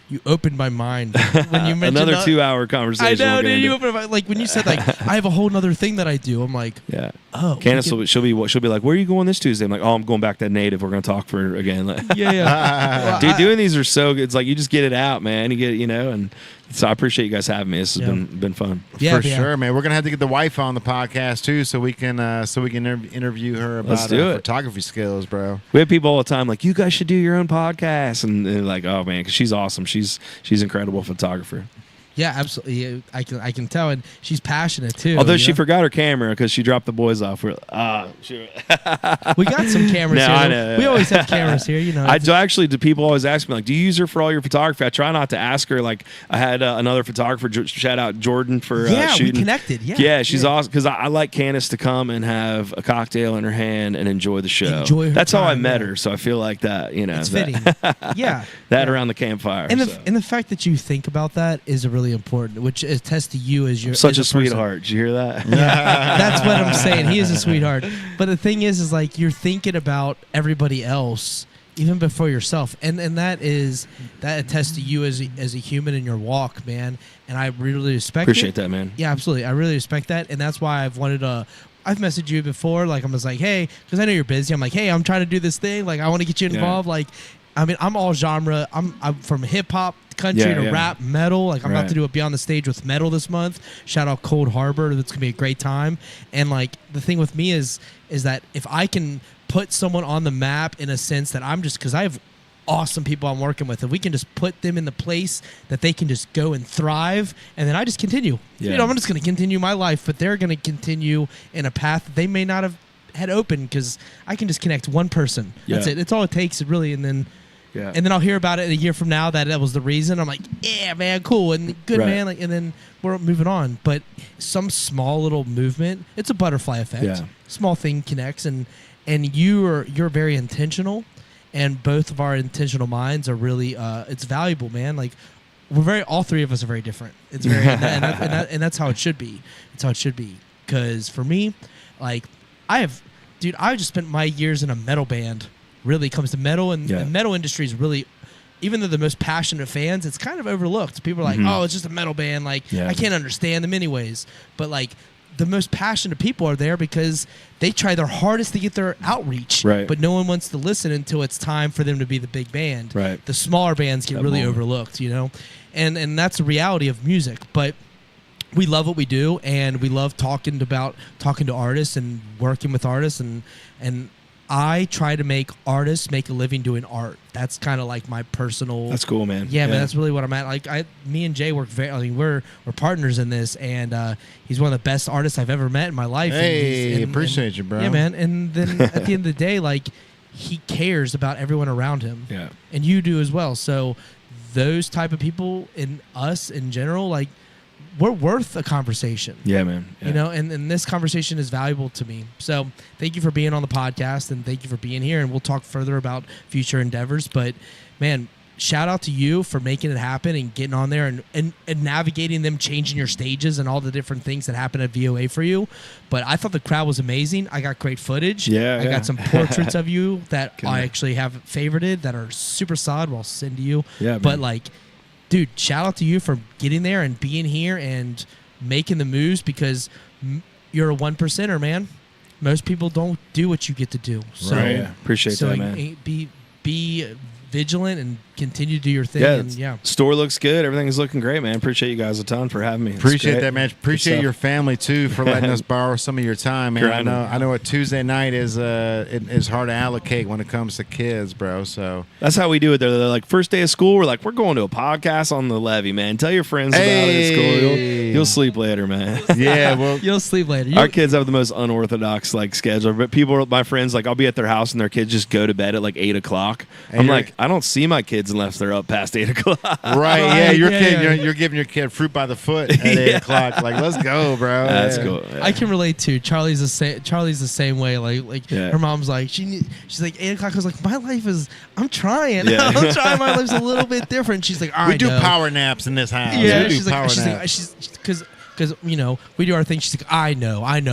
you opened my mind when you mentioned another 2-hour conversation. I know, dude. You opened when you said I have a whole other thing that I do. I'm like, oh, Candace, she'll be like, where are you going this Tuesday? I'm like, oh, I'm going back to Native. We're going to talk for again. Yeah. Dude, doing these are so good. It's like you just get it out, man. You get and So I appreciate you guys having me. This has been fun. Yeah, for sure, man. We're gonna have to get the wife on the podcast too, so we can interview her about photography skills, bro. We have people all the time like, you guys should do your own podcast, and they're like, oh man, because she's awesome. She's incredible photographer. Yeah, absolutely. I can tell, and she's passionate too. Although she forgot her camera because she dropped the boys off. We're sure. We got some cameras here. I know. We always have cameras here, you know. I do actually. Do people always ask me like, do you use her for all your photography? I try not to ask her. Like I had another photographer. Shout out Jordan for shooting. We connected. Yeah, she's awesome because I like Candace to come and have a cocktail in her hand and enjoy the show. That's how I met her. So I feel like that. You know, it's fitting. Yeah, that around the campfire. And the fact that you think about that is really important, which attests to you as your such a sweetheart. Did you hear that? Yeah, that's what I'm saying. He is a sweetheart. But the thing is like you're thinking about everybody else even before yourself, and that attests to you as a human in your walk, man. And I really appreciate that, man. Yeah, absolutely. I really respect that, and that's why I've messaged you before. Like I'm just like, hey, because I know you're busy. I'm like, hey, I'm trying to do this thing. Like I want to get you involved. Like, I mean, I'm all genre. I'm from hip hop, country to rap, metal. Like I'm about to do a Beyond the Stage with metal this month. Shout out Cold Harbor. That's gonna be a great time. And like the thing with me is that if I can put someone on the map in a sense that I'm just because I have awesome people I'm working with, if we can just put them in the place that they can just go and thrive, and then I just continue. Yeah. You know, I'm just gonna continue my life, but they're gonna continue in a path that they may not have had open because I can just connect one person. That's it. It's all it takes, really, and then. Yeah. And then I'll hear about it a year from now that was the reason. I'm like, yeah, man, cool and good, man. Like, and then we're moving on. But some small little movement, it's a butterfly effect. Yeah. Small thing connects, and you're very intentional, and both of our intentional minds are really it's valuable, man. Like all three of us are very different. It's very and that's how it should be. It's how it should be. Because for me, like I just spent my years in a metal band. Really comes to metal, and the metal industry is really, even though the most passionate fans, it's kind of overlooked. People are like, oh, it's just a metal band. Like, I can't understand them anyways. But like, the most passionate people are there because they try their hardest to get their outreach, but no one wants to listen until it's time for them to be the big band. Right. The smaller bands get really overlooked, you know, and that's the reality of music. But we love what we do, and we love talking to artists and working with artists, and I try to make artists make a living doing art. That's kind of like my personal. That's cool, man. Yeah, man. That's really what I'm at. Like me and Jay work we're partners in this, and he's one of the best artists I've ever met in my life. Hey, appreciate you, bro. Yeah, man. And then at the end of the day, like he cares about everyone around him. Yeah, and you do as well. So those type of people in us in general, like. We're worth a conversation. Yeah, man. Yeah. You know, and this conversation is valuable to me. So thank you for being on the podcast, and thank you for being here. And we'll talk further about future endeavors. But, man, shout out to you for making it happen and getting on there and navigating them, changing your stages and all the different things that happen at VOA for you. But I thought the crowd was amazing. I got great footage. I got some portraits of you that I actually have favorited that are super solid. I'll send to you. Yeah, but, like, dude, shout out to you for getting there and being here and making the moves because you're a 1%er, man. Most people don't do what you get to do. So, appreciate that, man. Be vigilant and continue to do your thing. Store looks good. Everything is looking great, man. Appreciate you guys a ton for having me. Appreciate that, man. Appreciate your family too for letting us borrow some of your time, man. I know a Tuesday night is hard to allocate when it comes to kids, bro. So that's how we do it. They're like first day of school. We're like, we're going to a podcast on the levee, man. Tell your friends about it at school. You'll sleep later, man. Yeah, well, you'll sleep later. Our kids have the most unorthodox like schedule. But my friends, like I'll be at their house and their kids just go to bed at like 8 o'clock. I'm like, I don't see my kids unless they're up past 8 o'clock. Right, you're giving your kid fruit by the foot at 8 o'clock. Like, let's go, bro. That's cool. Yeah. I can relate to Charlie's the same way. Like her mom's like she's like 8 o'clock. I was like, my life is. I'm trying. Yeah. I'm trying. My life's a little bit different. She's like, we do power naps in this house. Yeah, she's like, because you know we do our thing. She's like, I know. I'm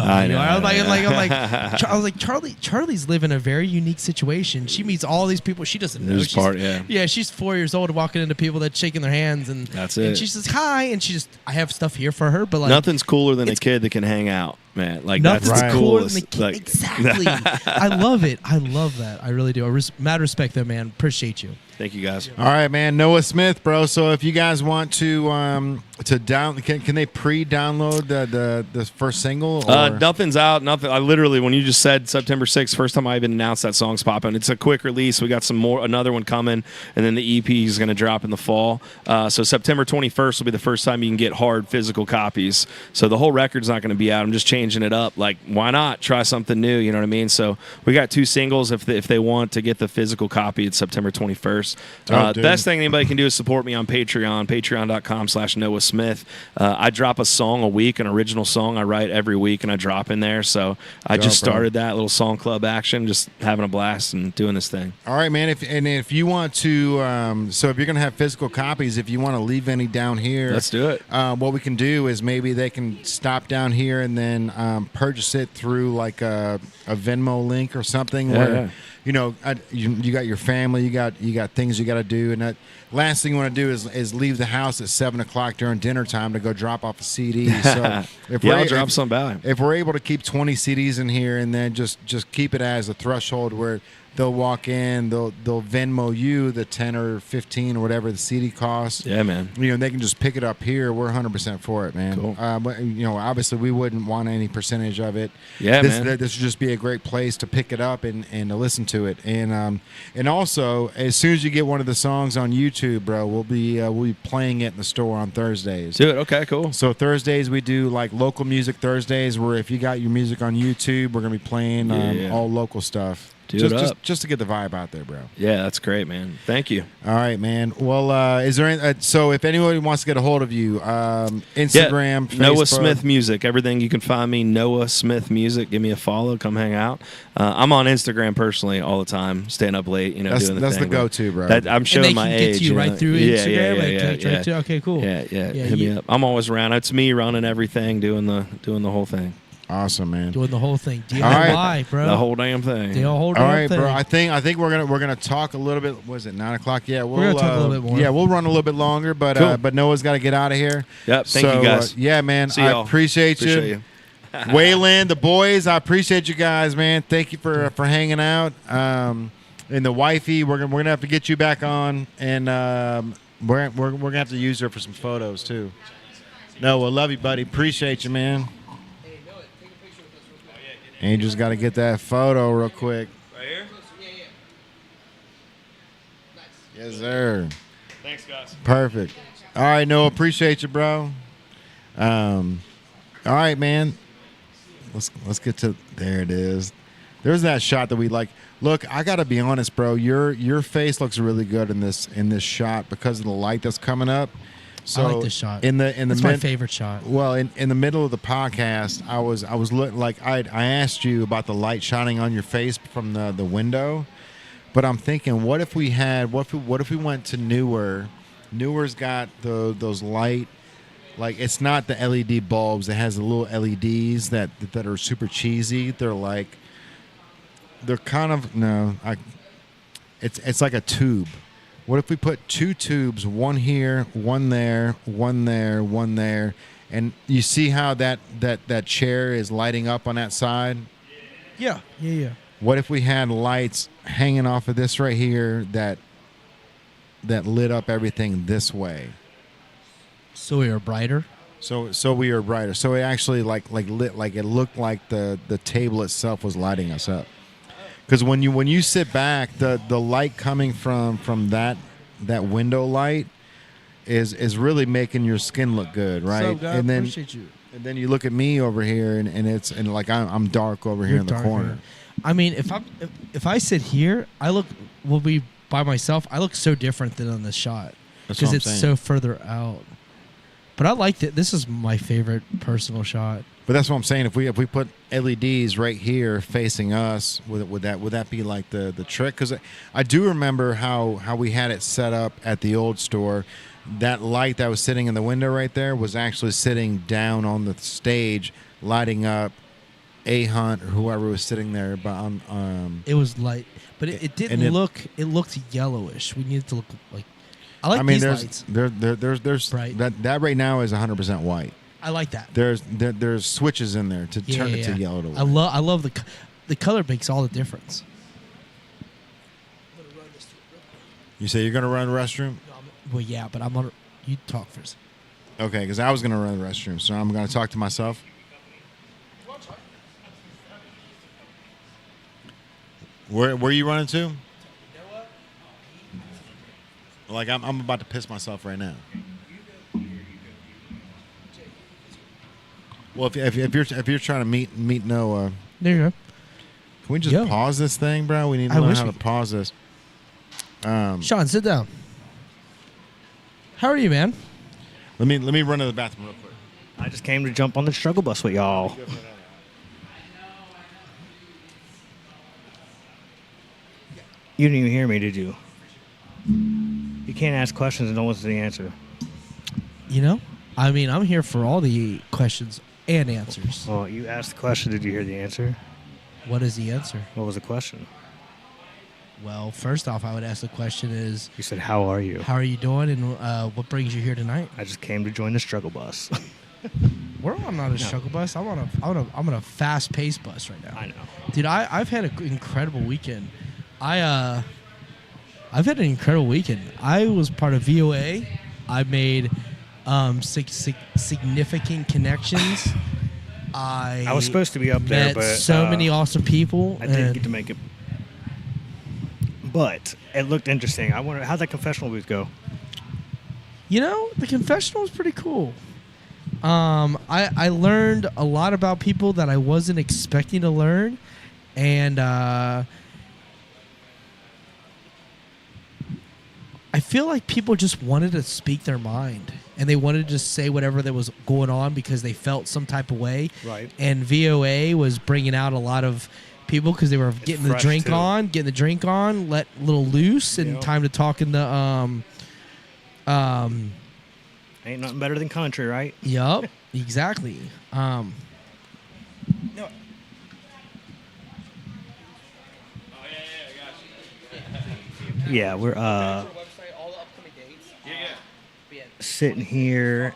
like, Charlie's living a very unique situation. She meets all these people she doesn't know. She's 4 years old, walking into people that's shaking their hands, and that's it. And she says hi, and I have stuff here for her, but like nothing's cooler than a kid that can hang out, man. Like that's the coolest. Exactly. I love it. I love that. I really do. Mad respect though, man. Appreciate you. Thank you, guys. All right, man. Noah Smith, bro. So if you guys want to can they pre-download the first single? Or? Nothing's out. Nothing. I literally, when you just said September 6th, first time I even announced that song's popping. It's a quick release. We got another one coming, and then the EP is going to drop in the fall. So September 21st will be the first time you can get hard physical copies. So the whole record's not going to be out. I'm just changing it up. Like, why not try something new? You know what I mean? So we got 2 singles. If they want to get the physical copy, it's September 21st. Best thing anybody can do is support me on Patreon, patreon.com/Noah Smith. I drop a song a week, an original song I write every week, and I drop in there. So I just started that little song club action, just having a blast and doing this thing. All right, man. If you want to, so if you're going to have physical copies, if you want to leave any down here, let's do it. What we can do is maybe they can stop down here and then purchase it through like a Venmo link or something where. You know, you got your family, you got things you got to do, and that last thing you want to do is leave the house at 7:00 during dinner time to go drop off a CD. So I'll drop some by. If we're able to keep 20 CDs in here and then just keep it as a threshold where they'll walk in, they'll Venmo you the 10 or 15 or whatever the CD costs. Yeah, man. You know, they can just pick it up here. We're 100% for it, man. Cool. But you know, obviously we wouldn't want any percentage of it. Yeah, man. This would just be a great place to pick it up and to listen to it. And also, as soon as you get one of the songs on YouTube, bro, we'll be playing it in the store on Thursdays. Do it. Okay, cool. So Thursdays we do like local music Thursdays, where if you got your music on YouTube, we're gonna be playing all local stuff. Just to get the vibe out there, bro. Yeah, that's great, man. Thank you. All right, man. Well, is there any, so if anybody wants to get a hold of you, Instagram, Facebook. Noah Smith Music. Everything you can find me, Noah Smith Music. Give me a follow. Come hang out. I'm on Instagram personally all the time, staying up late, doing the thing. That's the go-to, bro. I'm showing my age. And they can get to you right through Instagram? Yeah. Okay, cool. Yeah. Hit me up. I'm always around. It's me running everything, doing the whole thing. Awesome, man. Doing the whole thing. DIY, bro. The whole damn thing. All right, bro. I think we're gonna talk a little bit. Was it 9:00? Yeah, we're gonna talk a little bit more. Yeah, we'll run a little bit longer, but cool. But Noah's got to get out of here. Yep. Thank you, guys. Yeah, man. See I y'all. appreciate you. Waylon, the boys. I appreciate you guys, man. Thank you for hanging out. And the wifey, we're gonna have to get you back on, and we're gonna have to use her for some photos too. Noah, love you, buddy. Appreciate you, man. And you just got to get that photo real quick. Right here? Yes, sir. Thanks, guys. Perfect. All right, Noah. Appreciate you, bro. All right, man. Let's get to there. It is. There's that shot that we like. Look, I got to be honest, bro. Your face looks really good in this shot because of the light that's coming up. So I like this shot. It's my favorite shot. Well, in the middle of the podcast, I was looking like I asked you about the light shining on your face from the window, but I'm thinking, what if we went to Newer? Newer's got those light, like it's not the LED bulbs. It has the little LEDs that are super cheesy. They're kind of it's like a tube. What if we put 2 tubes, one here, one there, one there, one there, and you see how that chair is lighting up on that side? Yeah. What if we had lights hanging off of this right here that lit up everything this way? So we are brighter. So we are brighter. So it actually like lit, like it looked like the table itself was lighting us up. Because when you sit back, the light coming from that window light is really making your skin look good, right? So, God, appreciate you. And then you look at me over here, and like I'm dark over here in the corner. Here. I mean, if I sit here, will be by myself. I look so different than on this shot because it's so further out. But I liked it. This is my favorite personal shot. But that's what I'm saying. If we put LEDs right here facing us, would that be like the trick? Because I do remember how we had it set up at the old store. That light that was sitting in the window right there was actually sitting down on the stage, lighting up A Hunt or whoever was sitting there. But it was light, but it didn't look. It looked yellowish. We needed to look like. These lights. There's bright. That right now is 100% white. I like that. There's switches in there to turn it to yellow to white. I love the color makes all the difference. You say you're gonna run the restroom? Well, yeah, but I'm gonna. You talk first. Okay, because I was gonna run the restroom, so I'm gonna talk to myself. Where are you running to? Like I'm about to piss myself right now. Well, if you're trying to meet Noah, There you go. can we just pause this thing, bro? We need to learn how to pause this. Sean, sit down. How are you, man? Let me run to the bathroom real quick. I just came to jump on the struggle bus with y'all. You didn't even hear me, did you? You can't ask questions and don't listen to the answer. You know, I mean, I'm here for all the questions and answers. Well, you asked the question. Did you hear the answer? What is the answer? What was the question? Well, first off, I would ask the question is, You said, how are you? how are you doing, and what brings you here tonight? I just came to join the struggle bus. We're on a struggle bus. I'm on a fast-paced bus right now. I know. Dude, I've had an incredible weekend. I've had an incredible weekend. I was part of VOA. I made significant connections. I was supposed to be up there, met but so many awesome people. I didn't get to make it. But it looked interesting. I wonder, how'd that confessional booth go? You know, the confessional was pretty cool. I learned a lot about people that I wasn't expecting to learn, and I feel like people just wanted to speak their mind, and they wanted to just say whatever that was going on because they felt some type of way. Right. And VOA was bringing out a lot of people because they were getting the drink on, let a little loose, and Yep. time to talk in the Ain't nothing better than country, right? Yup, exactly. Yeah, we're sitting here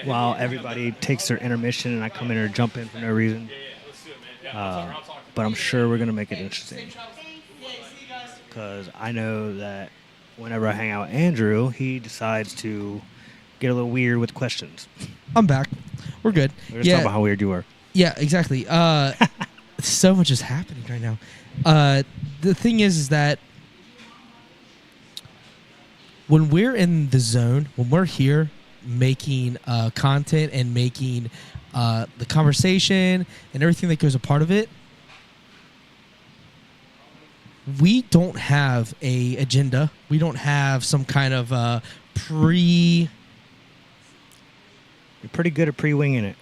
while everybody takes their intermission, and I come in or jump in for no reason. But I'm sure we're gonna make it interesting because I know that whenever I hang out with Andrew, he decides to get a little weird with questions. I'm back. We're good. We're gonna talk about how weird you were. Yeah, exactly. So much is happening right now. The thing is that when we're in the zone, when we're here making content and making the conversation and everything that goes a part of it, we don't have a agenda. We don't have some kind of You're pretty good at pre-winging it.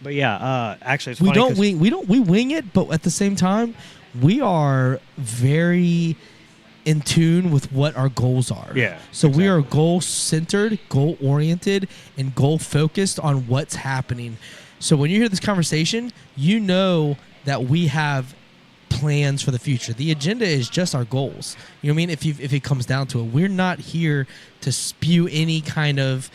But yeah, actually, it's we funny don't 'cause- wing. We wing it, but at the same time, we are very in tune with what our goals are. Yeah, So we are goal-centered, goal-oriented, and goal-focused on what's happening. So when you hear this conversation, you know that we have plans for the future. The agenda is just our goals. You know what I mean? If it comes down to it, we're not here to spew any kind of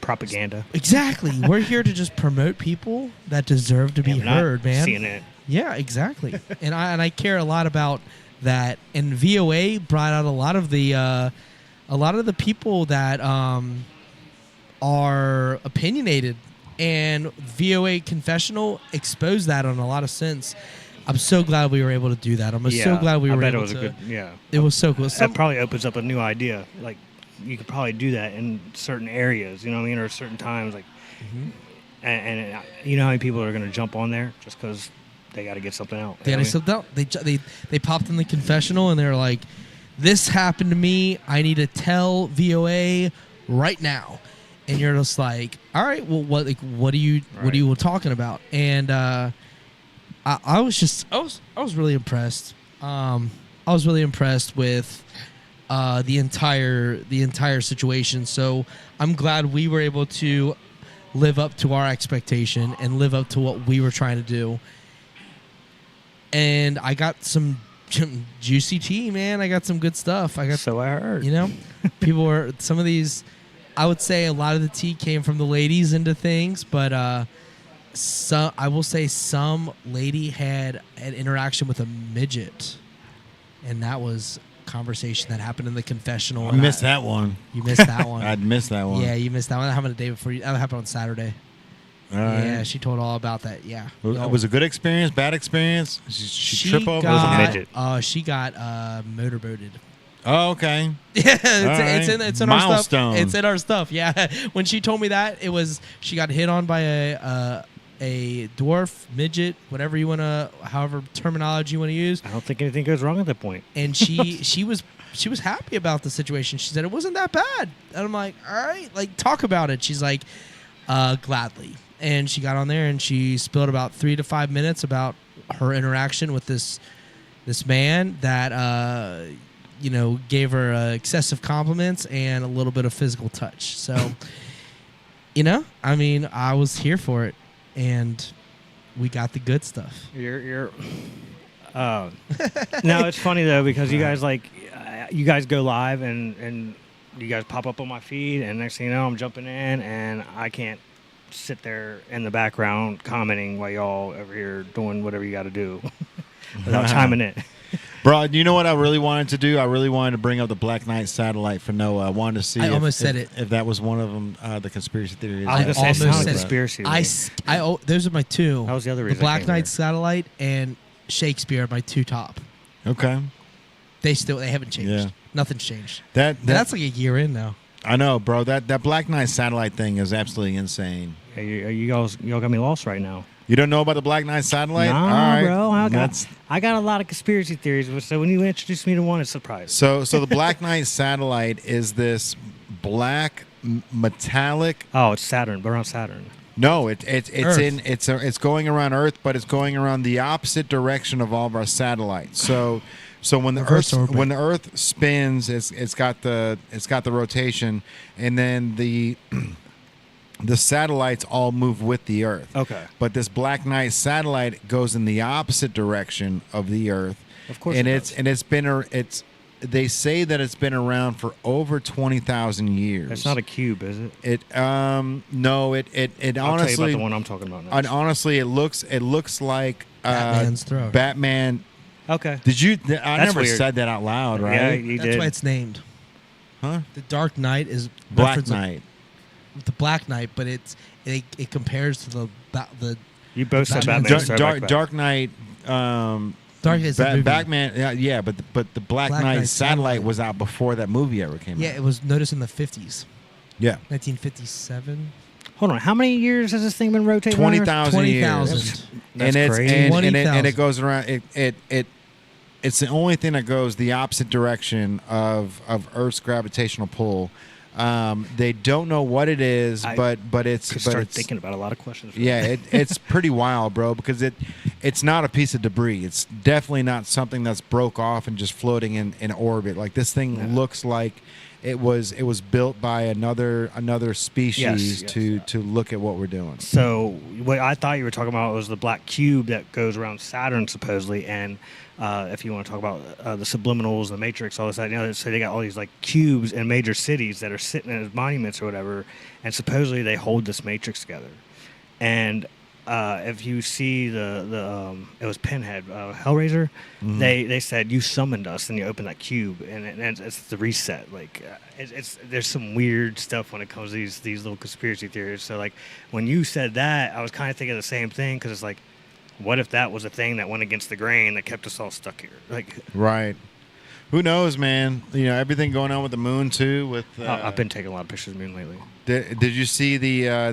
propaganda. Exactly. We're here to just promote people that deserve to be Yeah, we're not heard, man. CNN. Yeah, exactly. and I care a lot about that. And VOA brought out a lot of the people that are opinionated, and VOA Confessional exposed that on a lot of sense. I'm so glad we were able to do that. I'm so glad we were able to. It was so cool. That probably opens up a new idea. Like, you could probably do that in certain areas, you know what I mean, or certain times. Like, and you know how many people are going to jump on there just because they got to get something out. They popped in the confessional and they're like, "This happened to me. I need to tell VOA right now." And you're just like, "All right, well, what are you talking about?" And I was really impressed. I was really impressed with the entire situation. So I'm glad we were able to live up to our expectation and live up to what we were trying to do. And I got some juicy tea, man. I got some good stuff. So I heard. You know, people were some of these. I would say a lot of the tea came from the ladies into things, but I will say some lady had an interaction with a midget. and that was a conversation that happened in the confessional. I and missed that one. You missed that one. I'd missed that one. Yeah, you missed that one. That happened the day before. That happened on Saturday. All right. Yeah, she told all about that. Yeah. Was it a good experience? Bad experience? She trip over? Was a midget. She got motorboated. Oh, okay. Yeah, right. it's in our stuff. Milestone. It's in our stuff. Yeah. When she told me that, it was she got hit on by a dwarf, midget, whatever you want to, however terminology you want to use. I don't think anything goes wrong at that point. And she was happy about the situation. She said it wasn't that bad. And I'm like, all right, like talk about it. She's like, gladly. And she got on there and she spilled about 3 to 5 minutes about her interaction with this man that gave her excessive compliments and a little bit of physical touch. So, I mean, I was here for it, and we got the good stuff. You're. No, it's funny though because you guys go live and you guys pop up on my feed, and next thing you know, I'm jumping in and I can't sit there in the background commenting while y'all over here doing whatever you got to do without chiming in. Bro, you know what I really wanted to do? I really wanted to bring up the Black Knight satellite for Noah. I wanted to see if that was one of them, the conspiracy theories. I was going to say it sounded conspiracy. Those are my two. That was the other reason. The Black Knight satellite and Shakespeare are my two top. Okay. They haven't changed. Yeah. Nothing's changed. That's like a year in now. I know, bro. That Black Knight satellite thing is absolutely insane. Hey, y'all got me lost right now. You don't know about the Black Knight satellite? Nah, all right. bro. I got a lot of conspiracy theories, so when you introduced me to one, it's a surprise. So the Black Knight satellite is this black metallic. Oh, it's Saturn, but around Saturn. No, it's going around Earth, but it's going around the opposite direction of all of our satellites. So when the Earth spins, it's got the rotation, and then the satellites all move with the Earth. Okay. But this Black Knight satellite goes in the opposite direction of the Earth. Of course. They say that it's been around for over 20,000 years. It's not a cube, is it? No. It I'll honestly. tell you about the one I'm talking about next. And honestly, it looks like Batman's throne. Batman. Okay. Did you? I That's never weird. said that out loud, right? Yeah, you That's did. why it's named. Huh? The Dark Knight is Black Knight. The Black Knight, but it compares to the. You both said Batman. Batman. Dark Knight. Dark is the movie. Batman. Yeah, but the Black Knight satellite was out before that movie ever came out. Yeah, it was noticed in the 50s. Yeah. 1957. Hold on, how many years has this thing been rotating? 20,000 years. 20,000. That's crazy. And it goes around. It's the only thing that goes the opposite direction of Earth's gravitational pull. They don't know what it is, but it's thinking about a lot of questions. Yeah, it's pretty wild, bro, because it's not a piece of debris. It's definitely not something that's broke off and just floating in orbit. Like this thing looks like it was built by another species to look at what we're doing. So what I thought you were talking about was the black cube that goes around Saturn supposedly, and if you want to talk about the subliminals, the Matrix, all this, so they got all these like cubes in major cities that are sitting as monuments or whatever, and supposedly they hold this Matrix together. And if you see the it was Pinhead, Hellraiser, they said you summoned us and you opened that cube, and it's the reset. Like there's some weird stuff when it comes to these little conspiracy theories. So like when you said that, I was kind of thinking the same thing, because it's like, what if that was a thing that went against the grain that kept us all stuck here? Like, right. Who knows, man? Everything going on with the moon too. With I've been taking a lot of pictures of the moon lately. Did you see they've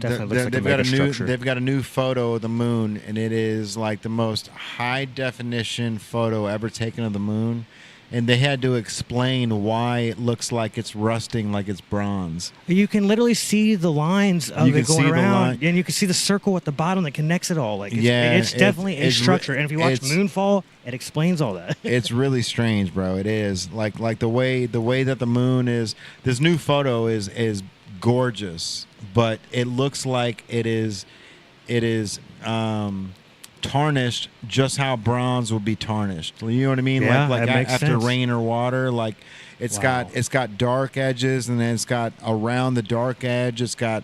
got a new photo of the moon, and it is like the most high definition photo ever taken of the moon, and they had to explain why it looks like it's rusting, like it's bronze. You can literally see the lines of it going around, and you can see the circle at the bottom that connects it all. Like it's definitely a structure. And if you watch Moonfall, it explains all that. It's really strange, bro. It is like the way that the moon is. This new photo is gorgeous, but it looks like it is tarnished just how bronze would be tarnished. You know what I mean? Yeah, like after sense. Rain or water, like it's got dark edges, and then it's got around the dark edge, it's got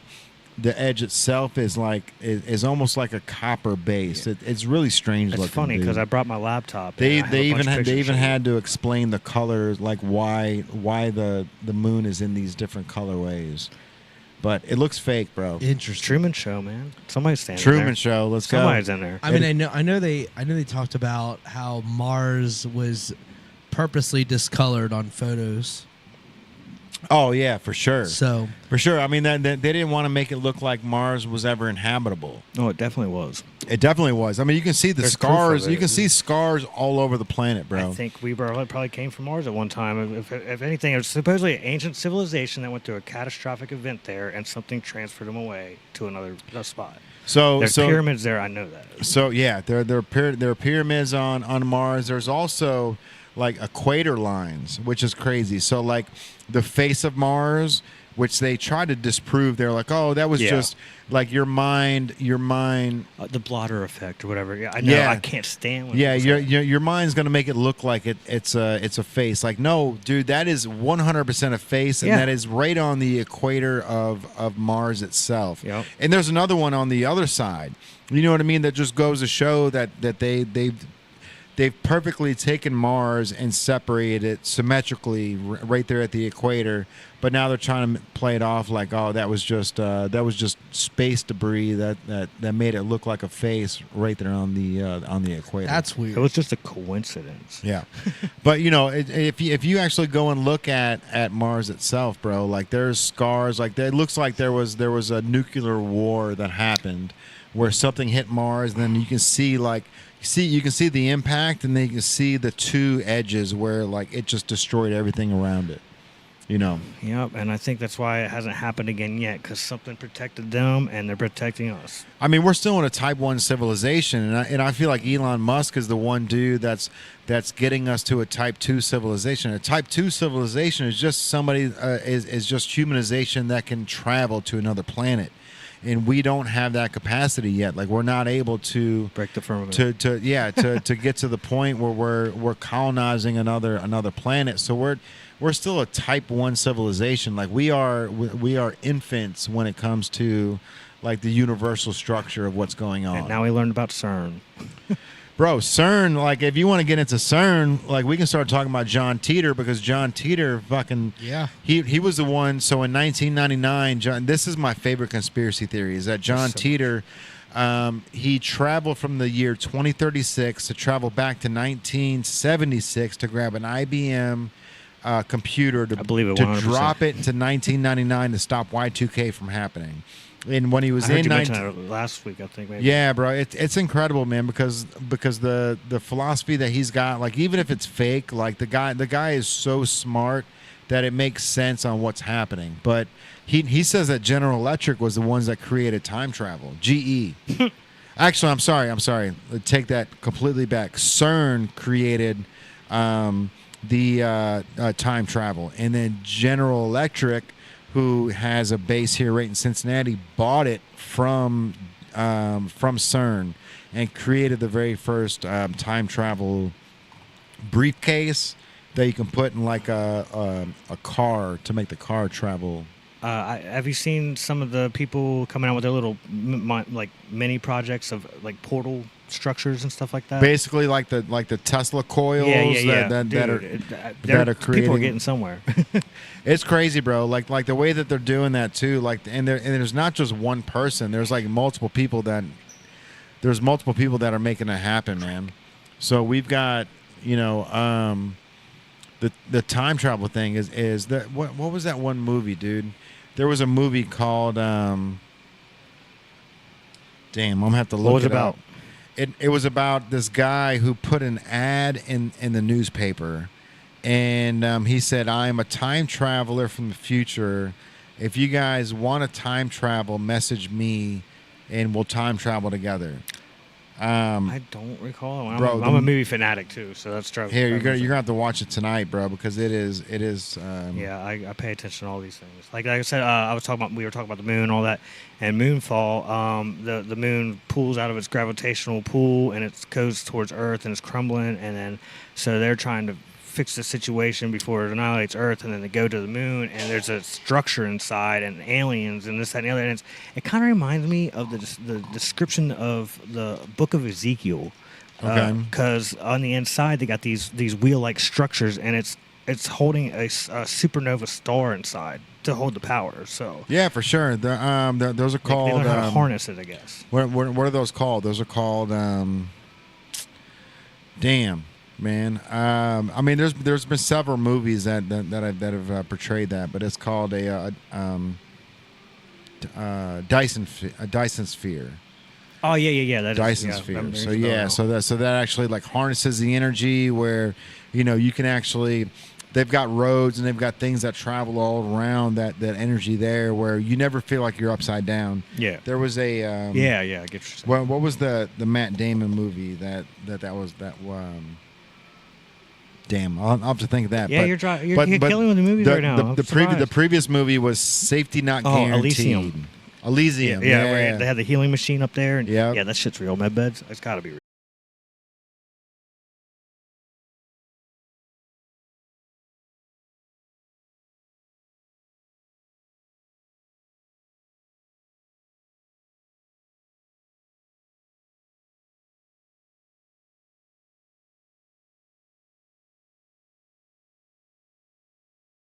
the edge itself is is almost like a copper base. It's really strange looking. It's funny because I brought my laptop. They even had to explain the colors, like why the moon is in these different colorways. But it looks fake, bro. Interesting. Truman Show, man. Somebody's standing there. Truman Show. Let's go. Somebody's in there. I mean, I know they talked about how Mars was purposely discolored on photos. Oh yeah, for sure. So for sure. I mean, that they didn't want to make it look like Mars was ever inhabitable. No, it definitely was. It definitely was. I mean, you can see the There's scars. proof of it. You can see scars all over the planet, bro. I think we probably came from Mars at one time. If anything, it was supposedly an ancient civilization that went through a catastrophic event there, and something transferred them away to another spot. There's pyramids there. I know that. So yeah, there are pyramids on Mars. There's also like equator lines, which is crazy. So like the face of Mars, which they try to disprove. They're like, oh, that was just like your mind. The blotter effect or whatever. Yeah, I know. Yeah. I can't stand. When Your mind's gonna make it look like it's a face. Like, no, dude, that is 100% a face, and that is right on the equator of Mars itself. Yep. And there's another one on the other side. You know what I mean? That just goes to show that they've perfectly taken Mars and separated it symmetrically right there at the equator. But now they're trying to play it off like, oh, that was just space debris that made it look like a face right there on the equator. that's weird. It was just a coincidence. Yeah. But if you actually go and look at Mars itself, bro, like there's scars. Like it looks like there was a nuclear war that happened where something hit Mars, and then you can see the impact, and then you can see the two edges where like it just destroyed everything around it. Yep, and I think that's why it hasn't happened again yet, because something protected them, and they're protecting us. I mean, we're still in a Type 1 civilization, and I feel like Elon Musk is the one dude that's getting us to a Type 2 civilization. A Type 2 civilization is just somebody is just humanization that can travel to another planet. And we don't have that capacity yet. Like we're not able to break the firmament. To get to the point where we're colonizing another planet. So we're still a Type 1 civilization. Like we are infants when it comes to like the universal structure of what's going on. And now we learned about CERN. Bro, CERN, like if you want to get into CERN, like we can start talking about John Titor, because John Titor he was the one. So in 1999, this is my favorite conspiracy theory, is that John Titor, he traveled from the year 2036 to travel back to 1976 to grab an IBM computer to drop it into 1999 to stop Y2K from happening. And when he was last week, I think. Maybe. Yeah, bro, it's incredible, man, because the philosophy that he's got, like even if it's fake, like the guy is so smart that it makes sense on what's happening. But he says that General Electric was the ones that created time travel. GE. Actually, I'm sorry. Take that completely back. CERN created the time travel, and then General Electric, who has a base here right in Cincinnati, bought it from CERN and created the very first time travel briefcase that you can put in like a car to make the car travel. Have you seen some of the people coming out with their little like mini projects of like portal structures and stuff like that? Basically, like the Tesla coils that are creating. People are getting somewhere. It's crazy, bro. Like the way that they're doing that too. Like, and there's not just one person. There's like multiple people that are making it happen, man. So we've got the time travel thing is that what was that one movie, dude? There was a movie called damn, I'm gonna have to look it up. It was about this guy who put an ad in the newspaper, and he said, "I am a time traveler from the future. If you guys want to time travel, message me, and we'll time travel together." I don't recall. I'm a movie fanatic too, so that's true. Here, you're gonna have to watch it tonight, bro, because it is. Yeah, I pay attention to all these things. Like I said, we were talking about the moon, and all that, and moonfall. The moon pulls out of its gravitational pull, and it goes towards Earth, and it's crumbling, and then so they're trying to fix the situation before it annihilates Earth, and then they go to the moon, and there's a structure inside, and aliens, and this, that, and the other. And it kind of reminds me of the description of the Book of Ezekiel. Okay. Because on the inside they got these wheel-like structures, and it's holding a supernova star inside to hold the power. So yeah, for sure. Those are they called. learn how to harness it, I guess. What are those called? Those are called. Damn, man. I mean, there's been several movies that have portrayed that, but it's called a Dyson sphere. Oh yeah. That Dyson is, sphere. So that actually like harnesses the energy where, you can actually. They've got roads and they've got things that travel all around that energy there where you never feel like you're upside down. Yeah. There was a I get what you're saying. what was the Matt Damon movie that was damn, I'll have to think of that. Yeah, but, you're killing with the movies right now. The previous movie was Safety Not Guaranteed. Elysium. Elysium. Yeah, where they had the healing machine up there, and yeah, that shit's real. Med beds, it's got to be real.